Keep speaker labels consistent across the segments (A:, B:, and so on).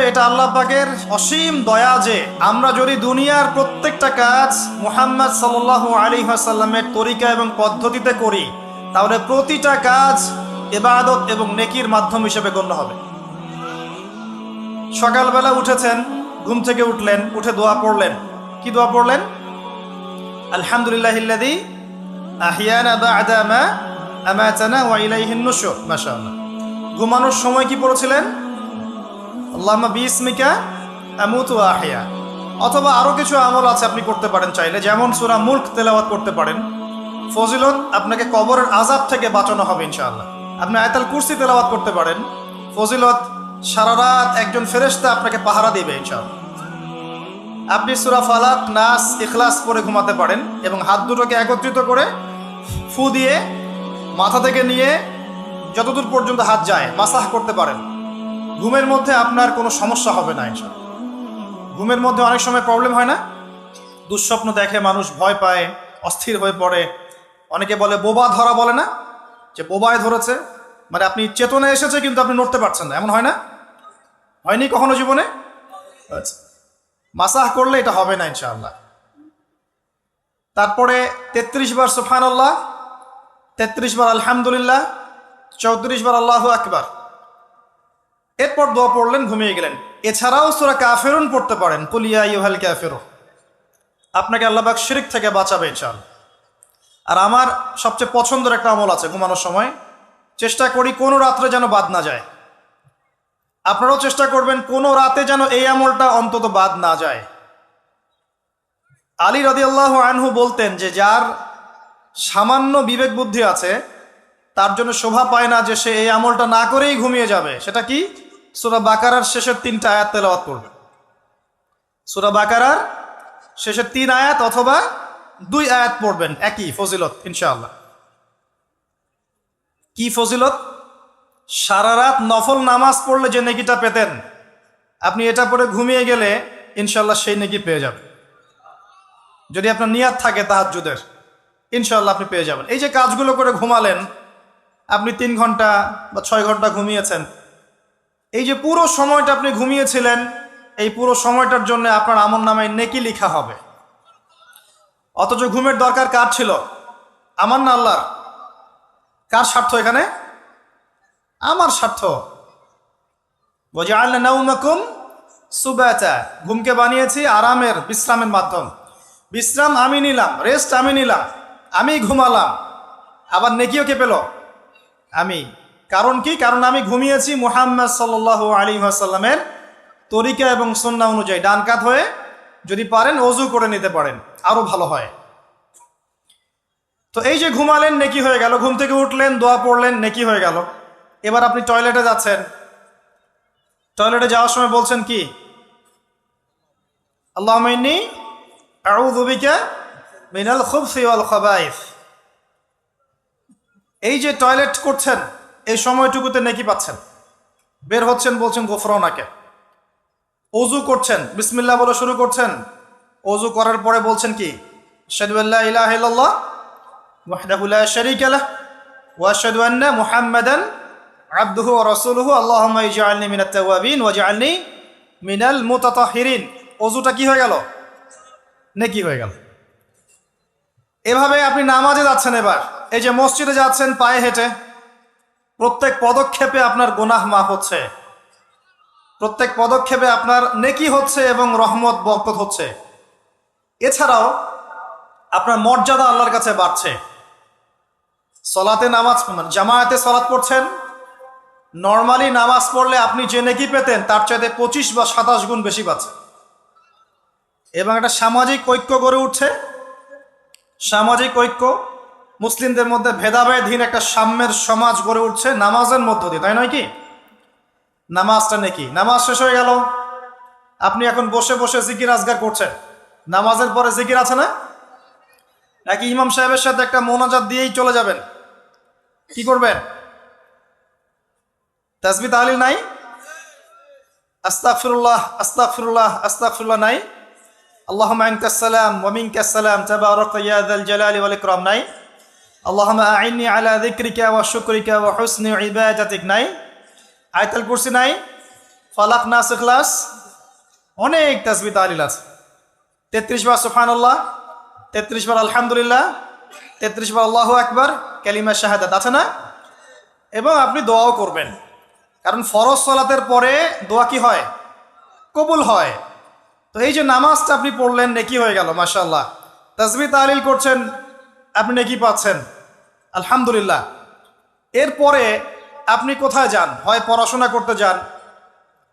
A: এটা আল্লাহ পাকের অসীম দয়া যে আমরা যদি দুনিয়ার প্রত্যেকটা কাজ মুহাম্মদ সাল্লাল্লাহু আলাইহি ওয়াসাল্লামের তরিকা এবং পদ্ধতিতে করি, তাহলে প্রতিটা কাজ ইবাদত এবং নেকির মাধ্যম হিসেবে গণ্য হবে। সকালবেলা উঠেছেন, ঘুম থেকে উঠলেন, উঠে দোয়া পড়লেন। কি দোয়া পড়লেন? আলহামদুলিল্লাহিল্লাযী আহিয়ানা বা'দা মা আমাতানা ওয়া ইলাইহিন নুশুর। মাশাআল্লাহ। ঘুমানোর সময় কি পড়েছিলেন? আল্লাহুম্মা বিসমিকা আমুতু ওয়া আহইয়া। অথবা আরো কিছু আমল আছে আপনি করতে পারেন চাইলে, যেমন সূরা মুলক তেলাওয়াত করতে পারেন। ফজিলত, আপনাকে কবরের আযাব থেকে বাঁচানো হবে ইনশাআল্লাহ। আপনি আয়াতুল কুরসি তেলাওয়াত করতে পারেন। ফজিলত, সারা রাত একজন ফেরেশতা আপনাকে পাহারা দিবে ইনশাআল্লাহ। আপনি সূরা ফালাক, নাস, ইখলাস পড়ে ঘুমাতে পারেন এবং হাত দুটোকে একত্রিত করে ফু দিয়ে মাথা থেকে নিয়ে যতদূর পর্যন্ত হাত যায় মাসাহ করতে পারেন। ঘুমের মধ্যে আপনার কোনো সমস্যা হবে না ইনশাআল্লাহ। ঘুমের মধ্যে অনেক সময় প্রবলেম হয় না? দুঃস্বপ্ন দেখে মানুষ, ভয় পায়, অস্থির হয়ে পড়ে। অনেকে বলে বোবা ধরা, বলে না যে বোবায় ধরেছে, মানে আপনি চেতনা এসেছে কিন্তু আপনি নড়তে পারছেন না, এমন হয় না? হয়নি কখনো জীবনে? আচ্ছা, মাসাহ করলে এটা হবে না ইনশাআল্লাহ। তারপরে 33 বার সুবহানাল্লাহ, 33 বার আলহামদুলিল্লাহ, 34 বার আল্লাহু আকবার। এরপর দোয়া পড়লেন, ঘুমিয়ে গেলেন। এছাড়াও সূরা কাফিরুন পড়তে পারেন, কুল ইয়া আইয়ুহাল কাফিরুন। আপনাকে আল্লাহ পাক শিরক থেকে বাঁচাবে ইনশাআল্লাহ। আর আমার সবচেয়ে পছন্দের একটা আমল আছে ঘুমানোর সময়, চেষ্টা করি কোনো রাত্রে যেন বাদ না যায়। আপনারাও চেষ্টা করবেন কোনো রাতে যেন এই আমলটা অন্তত বাদ না যায়। আলী রাদিয়াল্লাহু আনহু বলতেন যে যার সামান্য বিবেক বুদ্ধি আছে তার জন্য শোভা পায় না যে সে এই আমলটা না করেই ঘুমিয়ে যাবে। সেটা কি? সূরা বাকারার শেষের 3টা আয়াত তেলাওয়াত করবে। সূরা বাকারার শেষের 3 আয়াত অথবা 2 আয়াত পড়বেন, একই ফজিলত ইনশাআল্লাহ। কি ফজিলত? সারা রাত নফল নামাজ পড়লে যে নেকিটা পেতেন, আপনি এটা পড়ে ঘুমিয়ে গেলে ইনশাআল্লাহ সেই নেকি পেয়ে যাবেন। যদি আপনার নিয়াত থাকে তাহাজ্জুদের, ইনশাআল্লাহ আপনি পেয়ে যাবেন। এই যে কাজগুলো করে ঘুমালেন, আপনি 3 ঘন্টা বা 6 ঘন্টা ঘুমিয়েছেন, এই যে পুরো সময়টা আপনি ঘুমিয়েছিলেন, এই পুরো সময়টার জন্য আপনার আমলনামায় নেকি লেখা হবে। অথচ ঘুমের দরকার কার ছিল? আমার না আল্লাহর? কার স্বার্থ এখানে? আমার স্বার্থ। ওয়াজআলনা নাওমাকুম সুবাতা, ঘুমকে বানিয়েছি আরামের, বিশ্রামের মাধ্যম। বিশ্রাম আমি নিলাম, রেস্ট আমি নিলাম, আমি ঘুমালাম, আবার নেকিও কে পেল? আমি। কারণ কি? কারণ আমি ঘুমিয়েছি মুহাম্মদ সাল্লাল্লাহু আলাইহি ওয়াসাল্লামের তরিকা এবং সুন্নাহ অনুযায়ী। ডান কাত হয়ে যদি পারেন ওযু করে নিতে পারেন, আরো ভালো হয়। তো এই যে ঘুমালেন, নেকি হয়ে গেল। ঘুম থেকে উঠলেন, দোয়া পড়লেন, নেকি হয়ে গেল। এবার আপনি টয়লেটে যাচ্ছেন, টয়লেটে যাওয়ার সময় বলছেন কি? আল্লাহুম্মা ইন্নী আউযু বিকা মিনাল খুবসি ওয়াল খাবাইস। এই যে টয়লেট করছেন, এই সময়টুকুতে নেকি পাচ্ছেন। বের হচ্ছেন, বলছেন গোফরানাকে। ওযু করছেন, বিসমিল্লাহ বলে শুরু করছেন। ওযু করার পরে বলছেন কি? আশহাদু আল্লা ইলাহা ইল্লাল্লাহ ওয়াহদাহু লা শারীকা লাহ ওয়া আশহাদু আন্না মুহাম্মাদান আবদুহু ওয়া রাসূলুহু আল্লাহুম্মা ইজআলনি মিনাত তাওয়াবিন ওয়াজআলনি মিনাল মুতাতাহহিরিন। ওযুটা কি হয়ে গেল? নেকি হয়ে গেল। এভাবে আপনি নামাজে যাচ্ছেন। এবার এই যে মসজিদে যাচ্ছেন পায়ে হেঁটে, প্রত্যেক পদক্ষেপে আপনার গুনাহ মাফ হচ্ছে, প্রত্যেক পদক্ষেপে আপনার নেকি হচ্ছে এবং রহমত বরকত হচ্ছে। এছাড়াও আপনার মর্যাদা আল্লাহর কাছে বাড়ছে। সলাতে নামাজ, জামায়াতে সলাত পড়ছেন, নর্মালি নামাজ পড়লে আপনি যে নেকি পেতেন তার চাইতে 25 বা 27 গুণ বেশি পাচ্ছেন। এবং একটা সামাজিক ঐক্য গড়ে উঠছে। সামাজিক ঐক্য, মুসলিমদের মধ্যে ভেদাভেদহীন একটা সাম্যের সমাজ গড়ে উঠছে নামাজের মধ্য দিয়ে, তাই নয় কি? নামাজটা নেকি। নামাজ শেষ হয়ে গেল, আপনি এখন বসে বসে জিকির আজগার করছেন। নামাজের পরে জিকির আছে না? নাকি ইমাম সাহেবের সাথে একটা মোনাজাত দিয়েই চলে যাবেন? কি করবেন? তাসবিহ তাহলিল নাই? আস্তাগফিরুল্লাহ আস্তাগফিরুল্লাহ আস্তাগফিরুল্লাহ নাই? আল্লাহুম্মা আনতাস সালাম ওয়া মিনকাস সালাম তাবারাকা ইয়া যাল জালালি ওয়াল ইকরাম নাই? আল্লাহুম্মা আইন্নি আলা যিকরিকা ওয়া শুকরিকা ওয়া হুসনি ইবাদাতিক নাই? আয়াতুল কুরসি নাই? ফালাক নাস ইখলাস, অনেক তাসবিহ তাহলিল আছে। 33 বার সুবহানাল্লাহ, 33 বার আলহামদুলিল্লাহ, 33 বার আল্লাহু আকবার, কালিমা শাহাদাত আছে না? এবং আপনি দোয়াও করবেন, কারণ ফরজ সালাতের পরে দোয়া কি হয়? কবুল হয়। তো এই যে নামাজটা আপনি পড়লেন, নেকি হয়ে গেল মাশাআল্লাহ। তাসবিহ তাহলিল করছেন, আপনি নেকি পাচ্ছেন, আলহামদুলিল্লাহ। এরপরে আপনি কোথায় যান? হয় পড়াশোনা করতে যান,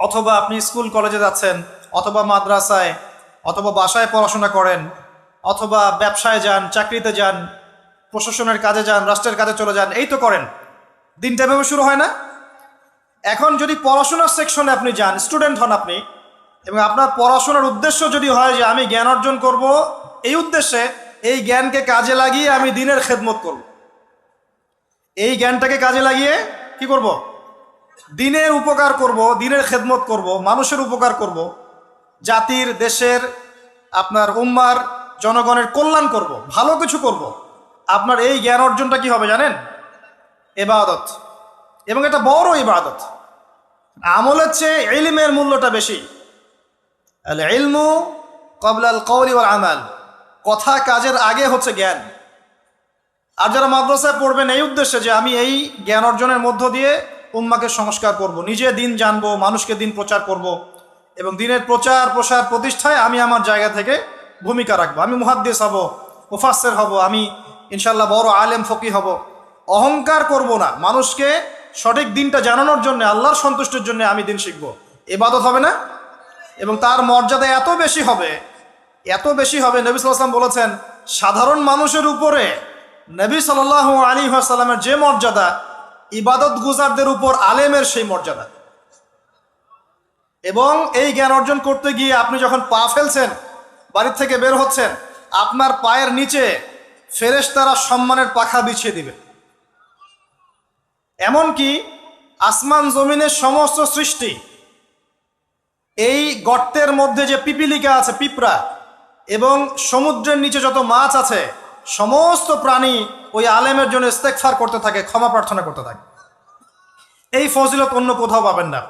A: অথবা আপনি স্কুল কলেজে যাচ্ছেন, অথবা মাদ্রাসায়, অথবা বাসায় পড়াশোনা করেন, অথবা ব্যবসায় যান, চাকরিতে যান, প্রশাসনের কাজে যান, রাষ্ট্রের কাজে চলে যান, এই তো করেন। দিনটা এভাবে শুরু হয় না? এখন যদি পড়াশোনার সেকশনে আপনি যান, স্টুডেন্ট হন আপনি, এবং আপনার পড়াশোনার উদ্দেশ্য যদি হয় যে আমি জ্ঞান অর্জন করব, এই উদ্দেশ্যে এই জ্ঞানকে কাজে লাগিয়ে আমি দিনের খেদমত করব, এই জ্ঞানটাকে কাজে লাগিয়ে কি করব? দিনের উপকার করব, দিনের খেদমত করব, মানুষের উপকার করব, জাতির, দেশের, আপনার উম্মার, জনগণের কল্যাণ করব, ভালো কিছু করব। আপনার এই জ্ঞান অর্জনটা কি হবে জানেন? ইবাদত, এবং এটা বড় ইবাদত। আমলের চেয়ে ইলমের মূল্যটা বেশি। আল ইলমু ক্বাবলা আল কওলি ওয়াল আমাল, কথা কাজের আগে হচ্ছে জ্ঞান। আর যারা মাদ্রাসায় পড়বেন এই উদ্দেশ্যে যে আমি এই জ্ঞান অর্জনের মধ্য দিয়ে উম্মাকে সংস্কার করব, নিজে দিন জানবো, মানুষকে দিন প্রচার করব, এবং দিনের প্রচার প্রসার প্রতিষ্ঠায় আমি আমার জায়গা থেকে ভূমিকা রাখবো। আমি মুহাদ্দিস হব, মুফাসসির হব, আমি ইনশাল্লাহ বড় আলেম ফকি হব। অহংকার করব না, মানুষকে সঠিক দিনটা জানানোর জন্য, আল্লাহর সন্তুষ্টির জন্য আমি দিন শিখব। ইবাদত হবে না? এবং তার মর্যাদা এত বেশি হবে, এত বেশি হবে। নবী সাল্লাল্লাহু আলাইহি ওয়াসাল্লাম বলেছেন, সাধারণ মানুষের উপরে নবী সাল্লাল্লাহু আলাইহি ওয়াসাল্লামের যে মর্যাদা, ইবাদত গুজারদের উপর আলেমের সেই মর্যাদা। এবং এই জ্ঞান অর্জন করতে গিয়ে আপনি যখন পা ফেলছেন, বাড়ির থেকে বের হচ্ছেন, আপনার পায়ের নিচে ফেরেশতারা সম্মানের পাখা বিছিয়ে দিবে। এমনকি আসমান জমিনের সমস্ত সৃষ্টি, এই গর্তের মধ্যে যে পিপিলিকা আছে, পিঁপড়া, এবং সমুদ্রের নিচে যত মাছ আছে, সমস্ত প্রাণী ওই আলেমের জন্য ইস্তেগফার করতে থাকে, ক্ষমা প্রার্থনা করতে থাকে। এই ফজিলত অন্য কোথাও পাবেন না।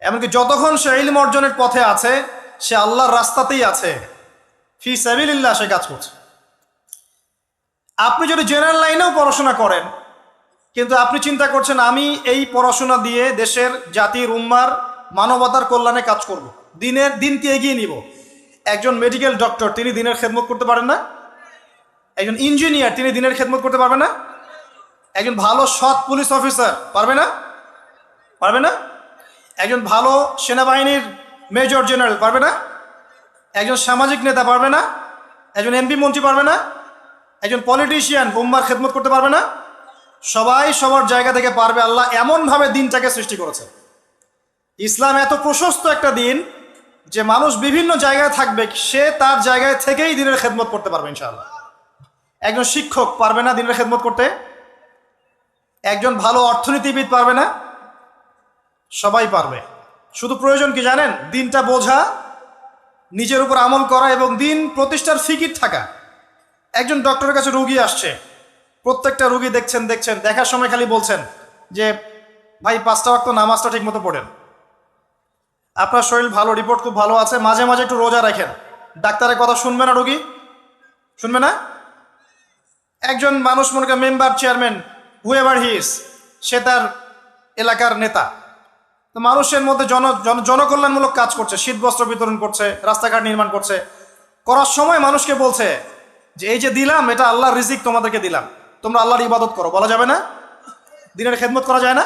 A: এমনকি যতক্ষণ সে ইলম অর্জনের পথে আছে, সে আল্লাহর রাস্তাতেই আছে, ফি সাবিলিল্লাহ, সে কাজ করছে। আপনি যদি জেনারেল লাইনেও পড়াশোনা করেন, কিন্তু আপনি চিন্তা করছেন আমি এই পড়াশোনা দিয়ে দেশের, জাতির, উম্মার, মানবতার কল্যাণে কাজ করব, দিনকে এগিয়ে নিব। একজন মেডিকেল ডক্টর, তিনি দিনের খেদমত করতে পারেন না? একজন ইঞ্জিনিয়ার, তিনি দিনের খেদমত করতে পারবে না? একজন ভালো সৎ পুলিশ অফিসার পারবে না? পারবে না? একজন ভালো সেনাবাহিনীর মেজর জেনারেল পারবে না? একজন সামাজিক নেতা পারবে না? একজন এমপি মন্ত্রী পারবে না? একজন পলিটিশিয়ান উম্মার খেদমত করতে পারবে না? সবাই সবার জায়গা থেকে পারবে। আল্লাহ এমনভাবে দিনটাকে সৃষ্টি করেছে। ইসলাম এত প্রশস্ত একটা দিন যে মানুষ বিভিন্ন জায়গায় থাকবে, সে তার জায়গায় থেকেই দিনের খেদমত করতে পারবে ইনশাআল্লাহ। একজন শিক্ষক পারবে না দিনের খেদমত করতে? একজন ভালো অর্থনীতিবিদ পারবে না? সবাই পারবে। শুধু প্রয়োজন কি জানেন? দিনটা বোঝা, নিজের উপর আমল করা, এবং দিন প্রতিষ্ঠার ফিকির থাকা। একজন ডক্টরের কাছে রুগী আসছে, প্রত্যেকটা রুগী দেখছেন, দেখার সময় খালি বলছেন যে ভাই 5টা ওয়াক্ত নামাজটা ঠিক মতো পড়েন, আপনার শরীর ভালো, রিপোর্ট খুব ভালো আছে, মাঝে মাঝে একটু রোজা রাখেন। ডাক্তারের কথা শুনবে না রুগী? শুনবে না? একজন মানুষ, মনে করেন member, chairman, whoever he is, সে তার এলাকার নেতা, তো মানুষের মধ্যে জনকল্যাণমূলক কাজ করছে, শীত বস্ত্র বিতরণ করছে, রাস্তাঘাট নির্মাণ করছে, করার সময় মানুষকে বলছে যে এই যে দিলাম, এটা আল্লাহর রিজিক, তোমাদেরকে দিলাম, তোমরা আল্লাহর ইবাদত করো। বলা যাবে না? দিনের খেদমত করা যায় না?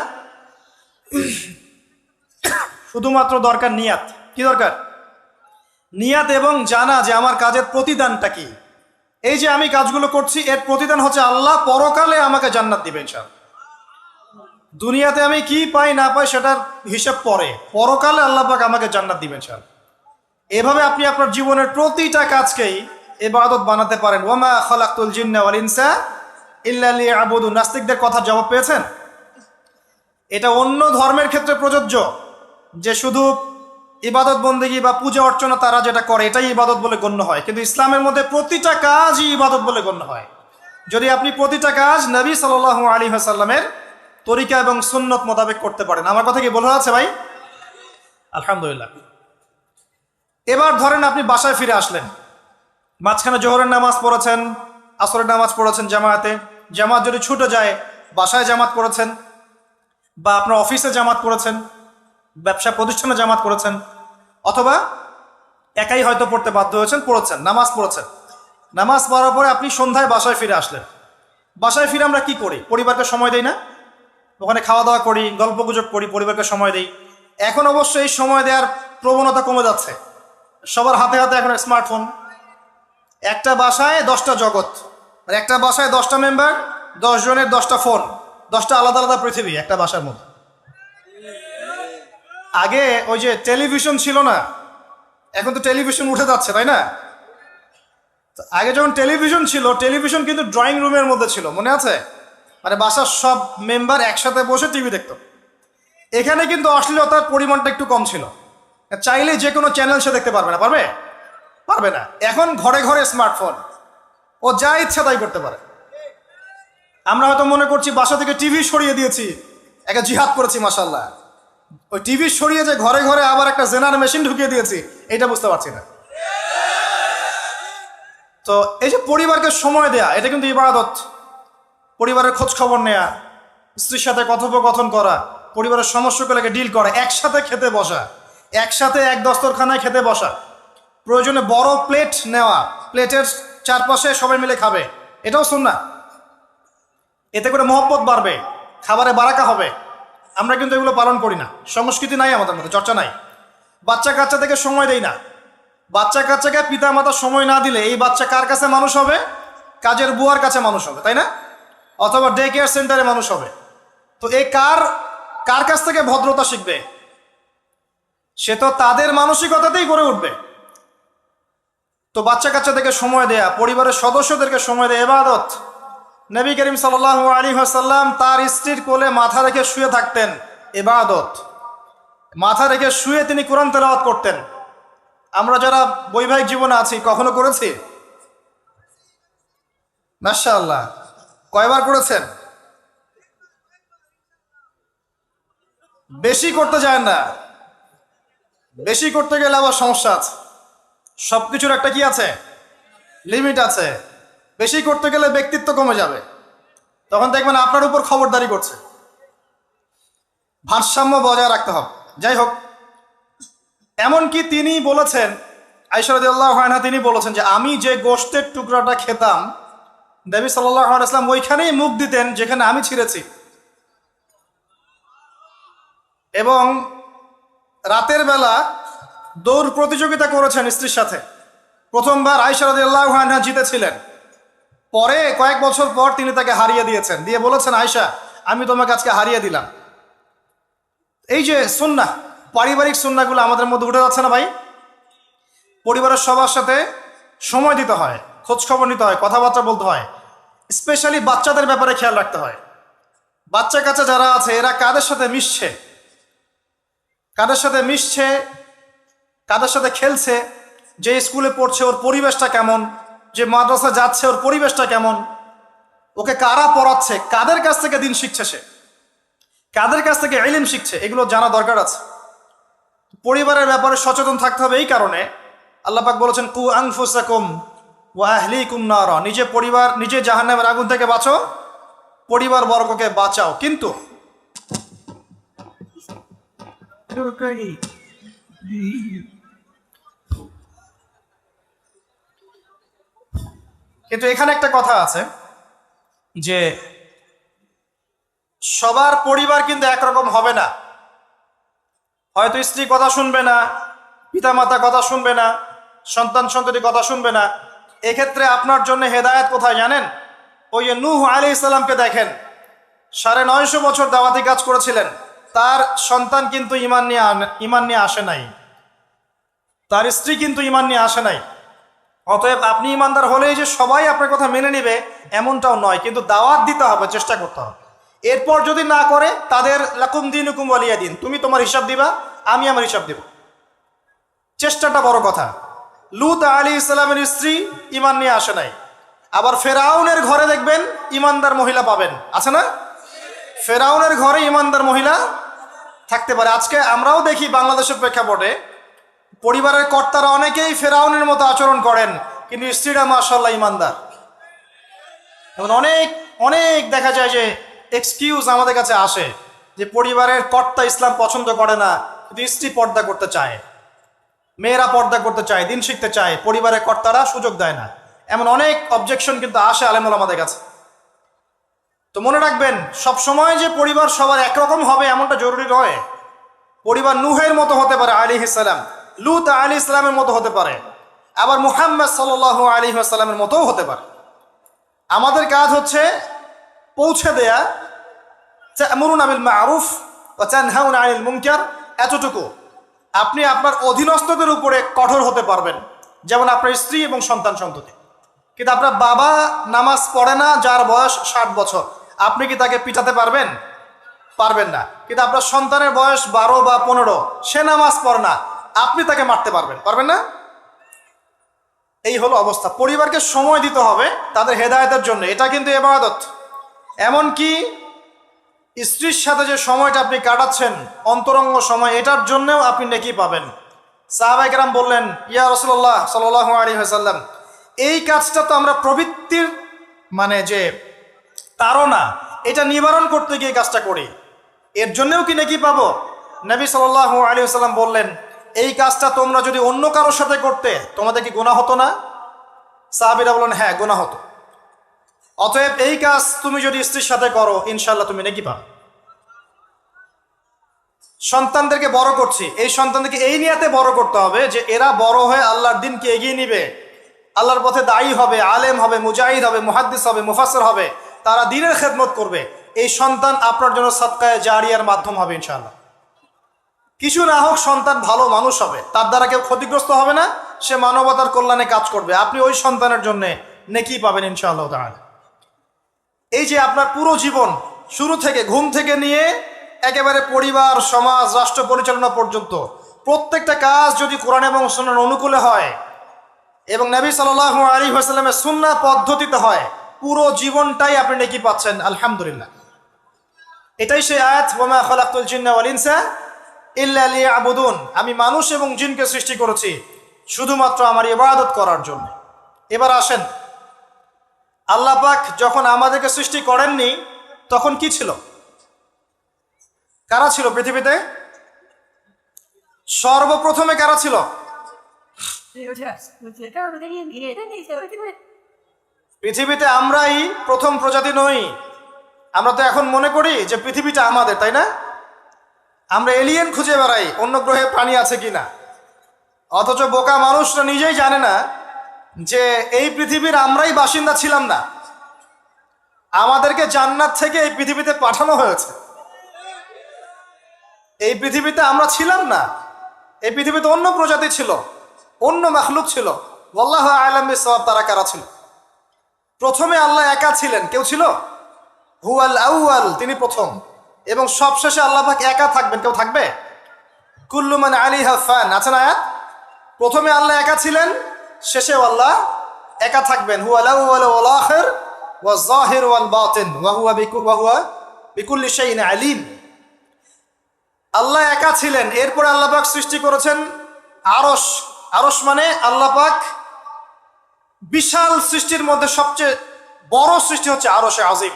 A: শুধুমাত্র দরকার নিয়াত। কি দরকার? নিয়াত, এবং জানা যে আমার কাজের প্রতিদানটা কি। এই যে আমি কাজগুলো করছি, এর প্রতিদান হচ্ছে আল্লাহ পরকালে আমাকে জান্নাত দিবেন। ইনশাআল্লাহ। দুনিয়াতে আমি কি পাই না পাই সেটার হিসাব পরে, পরকালে আল্লাহ পাক আমাকে জান্নাত দিবেন ইনশাআল্লাহ। এভাবে আপনি আপনার জীবনের প্রতিটা কাজকেই ইবাদত বানাতে পারেন। ওয়ামা খালাকতুল জিন্না ওয়াল ইনসা ইল্লা লিয়াবুদুন। নাস্তিকদের কথা জবাব পেয়েছেন? এটা অন্য ধর্মের ক্ষেত্রে প্রযোজ্য, যে শুধু ইবাদত বন্দেগী বা পূজা অর্চনা তারা যেটা করে এটাই ইবাদত বলে গণ্য হয়, কিন্তু ইসলামের মধ্যে প্রতিটা কাজই ইবাদত বলে গণ্য হয়, যদি আপনি প্রতিটা কাজ নবী সাল্লাল্লাহু আলাইহি ওয়াসাল্লামের তরিকা এবং সুন্নত মোতাবেক করতে পারেন। আমার কথা কি বোঝা যাচ্ছে ভাই? আলহামদুলিল্লাহ। এবার ধরেন আপনি বাসায় ফিরে আসলেন, মাঝখানে জোহরের নামাজ পড়েছেন, আসরের নামাজ পড়েছেন জামাতে, জামাত যদি ছুটে যায় বাসায় জামাত করেছেন, বা আপনার অফিসে জামাত করেছেন, ব্যবসা প্রতিষ্ঠানে জামাত করেছেন, অথবা একাই হয়তো পড়তে বাধ্য হয়েছেন, পড়েছেন, নামাজ পড়েছেন। নামাজ পড়ার পরে আপনি সন্ধ্যায় বাসায় ফিরে আসলেন। বাসায় ফিরে আমরা কি করি? পরিবারকে সময় দেই না? ওখানে খাওয়া দাওয়া করি, গল্প গুজব করি, পরিবারকে সময় দেই। এখন অবশ্য এই সময় দেওয়ার প্রবণতা কমে যাচ্ছে, সবার হাতে হাতে এখন স্মার্টফোন। একটা বাসায় 10টা জগৎ, আর একটা বাসায় 10টা মেম্বার, 10 জনের 10টা ফোন, 10টা আলাদা আলাদা পৃথিবী একটা বাসার মধ্যে। আগে ওই যে টেলিভিশন ছিল না, এখন তো টেলিভিশন উঠে যাচ্ছে, তাই না? আগে যখন টেলিভিশন ছিল, টেলিভিশন কিন্তু ড্রয়িং রুমের মধ্যে ছিল, মনে আছে? মানে বাসার সব মেম্বার একসাথে বসে টিভি দেখতো। এখানে কিন্তু অশ্লীলতার পরিমাণটা একটু কম ছিল, চাইলে যে কোনো চ্যানেল সে দেখতে পারবে না, পারবে? পারবে না। এখন ঘরে ঘরে স্মার্টফোন, ও যা ইচ্ছা তাই করতে পারে। আমরা হয়তো মনে করছি বাসা থেকে টিভি সরিয়ে দিয়েছি, একটা জিহাদ করেছি, মাশাল্লাহ। ওই টিভি সরিয়ে যে ঘরে ঘরে আবার একটা জেনার মেশিন ঢুকিয়ে দিয়েছি, এটা বুঝতে পারছি না। তো এই যে পরিবারকে সময় দেয়া, এটা কিন্তু ইবাদত। পরিবারের খোঁজ খবর নেয়া, স্ত্রীর সাথে কথোপকথন করা, পরিবারের সমস্যাগুলোকে ডিল করা, একসাথে খেতে বসা, একসাথে এক দস্তরখানায় খেতে বসা, প্রয়োজনে বড় প্লেট নেওয়া, প্লেটের চারপাশে সবাই মিলে খাবে, এটাও সুন্নাহ। এতে করে মহব্বত বাড়বে, খাবারে বারাকা হবে। আমরা কিন্তু এগুলো পালন করি না, সংস্কৃতি নাই আমাদের মধ্যে, চর্চা নাই। বাচ্চা কাচ্চা থেকে সময় দেই না। বাচ্চা কাচ্চাকে পিতা মাতা সময় না দিলে এই বাচ্চা কার কাছে মানুষ হবে? কাজের বুয়ার কাছে মানুষ হবে, তাই না? অথবা ডে কেয়ার সেন্টারে মানুষ হবে। তো এই কার কার কাছ থেকে ভদ্রতা শিখবে? সে তো তাদের মানসিকতাতেই গড়ে উঠবে। তো বাচ্চা কাচ্চাদেরকে সময় দেয়া, পরিবারের সদস্যদেরকে সময় দেয়া ইবাদত। নবী করিম সাল্লাল্লাহু আলাইহি ওয়াসাল্লাম তার স্ত্রীর কোলে মাথা রেখে শুয়ে থাকতেন, ইবাদত। মাথা রেখে শুয়ে তিনি কোরআন তেলাওয়াত করতেন। আমরা যারা বৈবাহিক জীবনে আছি, কখনো করেছি? মাশাআল্লাহ। কয়বার করেছেন? বেশি করতে যায় না, বেশি করতে গেলে আবার সমস্যা আছে। সবকিছুর একটা কি আছে? লিমিট আছে। বেশি করতে গেলে ব্যক্তিত্ব কমে যাবে, তখন দেখবেন আপনার উপর খবরদারি করছে। ভারসাম্য বজায় রাখতে হবে। যাই হোক, এমনকি তিনি বলেছেন, আয়েশা রাদিয়াল্লাহু আনহা তিনি বলেছেন যে আমি যে গোশতের টুকরাটা খেতাম, নবী সাল্লাল্লাহু আলাইহি ওয়াসাল্লাম ওইখানেই মুখ দিতেন যেখানে আমি ছিঁড়েছি। এবং রাতের বেলা দৌড় প্রতিযোগিতা করেছেন স্ত্রীর সাথে। প্রথমবার আয়েশা রাদিয়াল্লাহু আনহা জিতেছিলেন, পরে কয়েক বছর পর তিনি তাকে হারিয়ে দিয়েছেন, দিয়ে বলেছেন, আয়েশা আমি তোমাকে আজকে হারিয়ে দিলাম। এই যে সুন্নাহ, পারিবারিক সুন্নাহগুলো আমাদের মধ্যে উঠে যাচ্ছে না ভাই? পরিবারের সবার সাথে সময় দিতে হয়, খোঁজ খবর নিতে হয়, কথাবার্তা বলতে হয়। স্পেশালি বাচ্চাদের ব্যাপারে খেয়াল রাখতে হয়। বাচ্চা কাচ্চা যারা আছে এরা কাদের সাথে মিশছে, কাদের সাথে মিশছে, কাদের সাথে খেলছে, যে স্কুলে পড়ছে ওর পরিবেশটা কেমন, যে মাদ্রাসা যাচ্ছে ওর পরিবেশটা কেমন, ওকে কারা পড়াচ্ছে, কাদের কাছ থেকে দিন শিখছে, সে কাদের কাছ থেকে ইলম শিখছে, এগুলো জানা দরকার আছে। পরিবারের ব্যাপারে সচেতন থাকতে হবে। এই কারণে আল্লাহ পাক বলেছেন, কু আনফুসাকুম ওয়া আহলিকুম নারা, নিজে পরিবার, নিজে জাহান্নামের আগুন থেকে বাঁচো, পরিবার বর্গকে বাঁচাও। কিন্তু এখানে একটা কথা আছে যে সবার পরিবার কিন্তু একরকম হবে না। হয়তো স্ত্রী কথা শুনবে না, পিতা মাতা কথা শুনবে না, সন্তান সন্ততি কথা শুনবে না। এক্ষেত্রে আপনার জন্য হেদায়েত কোথায় জানেন? ওই যে নূহ আলাইহিস সালামকে দেখেন, 950 বছর দাওয়াতি কাজ করেছিলেন, তার সন্তান কিন্তু ঈমান নিয়ে আসে নাই, তার স্ত্রী কিন্তু ঈমান নিয়ে আসে নাই। অতএব আপনি ঈমানদার হলেই যে সবাই আপনার কথা মেনে নেবে এমনটাও নয়, কিন্তু দাওয়াত দিতে হবে, চেষ্টা করতে হবে। এরপর যদি না করে, তাদের লাকুম দিনুকুম ওয়ালিয়া দিন, তুমি তোমার হিসাব দিবা, আমি আমার হিসাব দিব। চেষ্টাটা বড় কথা। লূত আলাইহিস সালামের স্ত্রী ঈমান নিয়ে আসে নাই। আবার ফেরাউনের ঘরে দেখবেন ইমানদার মহিলা পাবেন, আছে না? ফেরাউনের ঘরে ইমানদার মহিলা থাকতে পারে। আজকে আমরাও দেখি বাংলাদেশের প্রেক্ষাপটে পরিবারের কর্তারা অনেকেই ফেরাউনের মতো আচরণ করেন, কিন্তু স্ত্রীরা মাশাআল্লাহ ইমানদার। এবং অনেক অনেক দেখা যায় যে এক্সকিউজ আমাদের কাছে আসে যে পরিবারের কর্তা ইসলাম পছন্দ করে না, কিন্তু স্ত্রী পর্দা করতে চায়, মেয়েরা পর্দা করতে চায়, দিন শিখতে চায়, পরিবারের কর্তারা সুযোগ দেয় না। এমন অনেক অবজেকশন কিন্তু আসে আলেমুল আমাদের কাছে। তো মনে রাখবেন, সব সময় যে পরিবার সবার একরকম হবে এমনটা জরুরি নয়। পরিবার নূহের মতো হতে পারে আলাইহিস সালাম, লূত আলাইহিস সালামের মতো হতে পারে, আবার মুহাম্মদ সাল্লাল্লাহু আলাইহি ওয়াসাল্লামের মতোও হতে পারে। আমাদের কাজ হচ্ছে পৌঁছে দেয়া, তা'মুরুনা বিল মা'রুফ ওয়া তানহাউনা আনিল মুনকার, এতটুকু। আপনি আপনার অধীনস্থদের উপরে কঠোর হতে পারবেন, যেমন আপনার স্ত্রী এবং সন্তান সন্ততি। কিন্তু আপনার বাবা নামাজ পড়ে না, যার বয়স 60 বছর, আপনি কি তাকে পিটাতে পারবেন? পারবেন না। কিন্তু আপনার সন্তানের বয়স 12 বা 15, সে নামাজ পড়ে না, আপনি তাকে মারতে পারবেন না? এই হলো অবস্থা। পরিবারকে সময় দিতে হবে তাদের হেদায়েতের জন্য, এটা কিন্তু ইবাদত। এমনকি স্ত্রীর সাথে যে সময়টা আপনি কাটাচ্ছেন, অন্তরঙ্গ সময়, এটার জন্যও আপনি নেকি পাবেন। সাহাবায়ে কেরাম বললেন, ইয়া রাসূলুল্লাহ সাল্লাল্লাহু আলাইহি ওয়াসাল্লাম, এই কাজটা তো আমরা প্রবৃত্তির মানে যে তাড়না, এটা নিবারণ করতে গিয়ে কাজটা করি, এর জন্যও কি নেকি পাবো? নবী সাল্লাল্লাহু আলাইহি ওয়াসাল্লাম বললেন, এই কাজটা তোমরা যদি অন্য কারোর সাথে করতে তোমাদের কি গুনাহ হতো না? সাহাবীরা বললেন, হ্যাঁ গুনাহ হতো। অতএব এই কাজ তুমি যদি স্ত্রীর সাথে করো, ইনশাআল্লাহ তুমি নেকি পাবে। সন্তানদেরকে বড় করছি, এই সন্তানদেরকে এই নিয়াতে বড় করতে হবে যে এরা বড় হয়ে আল্লাহর দিনকে এগিয়ে নিবে, আল্লাহর পথে দায়ী হবে, আলেম হবে, মুজাহিদ হবে, মুহাদ্দিস হবে, মুফাসসির হবে, তারা দ্বীনের খেদমত করবে। এই সন্তান আপনার জন্য সাদকায়ে জারিয়ার মাধ্যম হবে ইনশাআল্লাহ। কিছু না হোক, সন্তান ভালো মানুষ হবে, তার দ্বারা কেউ ক্ষতিগ্রস্ত হবে না, সে মানবতার কল্যাণে কাজ করবে, আপনি ওই সন্তানের জন্য নেকি পাবেন ইনশাআল্লাহ তাআলা। এই যে আপনার পুরো জীবন, শুরু থেকে ঘুম থেকে নিয়ে একেবারে পরিবার, সমাজ, রাষ্ট্র পরিচালনা পর্যন্ত প্রত্যেকটা কাজ যদি কোরআন এবং সুন্নাহর অনুকূলে হয় এবং নবী সাল্লাল্লাহু আলাইহি ওয়াসাল্লামের সুন্নাহ পদ্ধতিতে হয়, পুরো জীবনটাই আপনি নেকি পাচ্ছেন আলহামদুলিল্লাহ। এটাই সেই আয়াত, ওয়া মা খালাকতুল জিন্না ওয়াল ইনসা ইল্লা লিয়াবুদুন, আমি মানুষ এবং জিনকে সৃষ্টি করেছি শুধুমাত্র আমার ইবাদত করার জন্য। এবার আসেন, আল্লাহ পাক যখন আমাদেরকে সৃষ্টি করেননি তখন কি ছিল? কারা ছিল পৃথিবীতে? সর্বপ্রথমে কারা ছিল? পৃথিবীতে আমরাই প্রথম প্রজাতি নই। আমরা তো এখন মনে করি যে পৃথিবীটা আমাদের, তাই না? আমরা এলিয়েন খুঁজে বেড়াই, অন্য গ্রহে প্রাণী আছে কিনা, অথচ বোকা মানুষরা নিজেই জানে না যে এই পৃথিবীর আমরাই বাসিন্দা ছিলাম না। আমাদেরকে জান্নাত থেকে এই পৃথিবীতে পাঠানো হয়েছে। এই পৃথিবীতে আমরা ছিলাম না, এই পৃথিবীতে অন্য প্রজাতি ছিল, অন্য মাখলুক ছিল। ওয়াল্লাহু আ'লাম বিসওয়াব, তারা কারা ছিল? প্রথমে আল্লাহ একা ছিলেন, কেউ ছিল? হুয়াল আউয়াল, তিনি প্রথম, এবং সবশেষে আল্লাহ পাক একা থাকবেন, কেউ থাকবে? কুল্লু মান আলাইহা ফান, আছে না? প্রথমে আল্লাহ একা ছিলেন, শেষেও আল্লাহ একা থাকবেন। হুয়াল আউয়াল ওয়াল আখির ওয়াজ যাহির ওয়াল বাতিন ওয়া হুয়া বিকুল্লি শাইইন আলিম। আল্লাহ একা ছিলেন, এরপরে আল্লাহ পাক সৃষ্টি করেছেন আরশ। আরশ মানে আল্লাহ পাক বিশাল সৃষ্টির মধ্যে সবচেয়ে বড় সৃষ্টি হচ্ছে আরশে আজিম।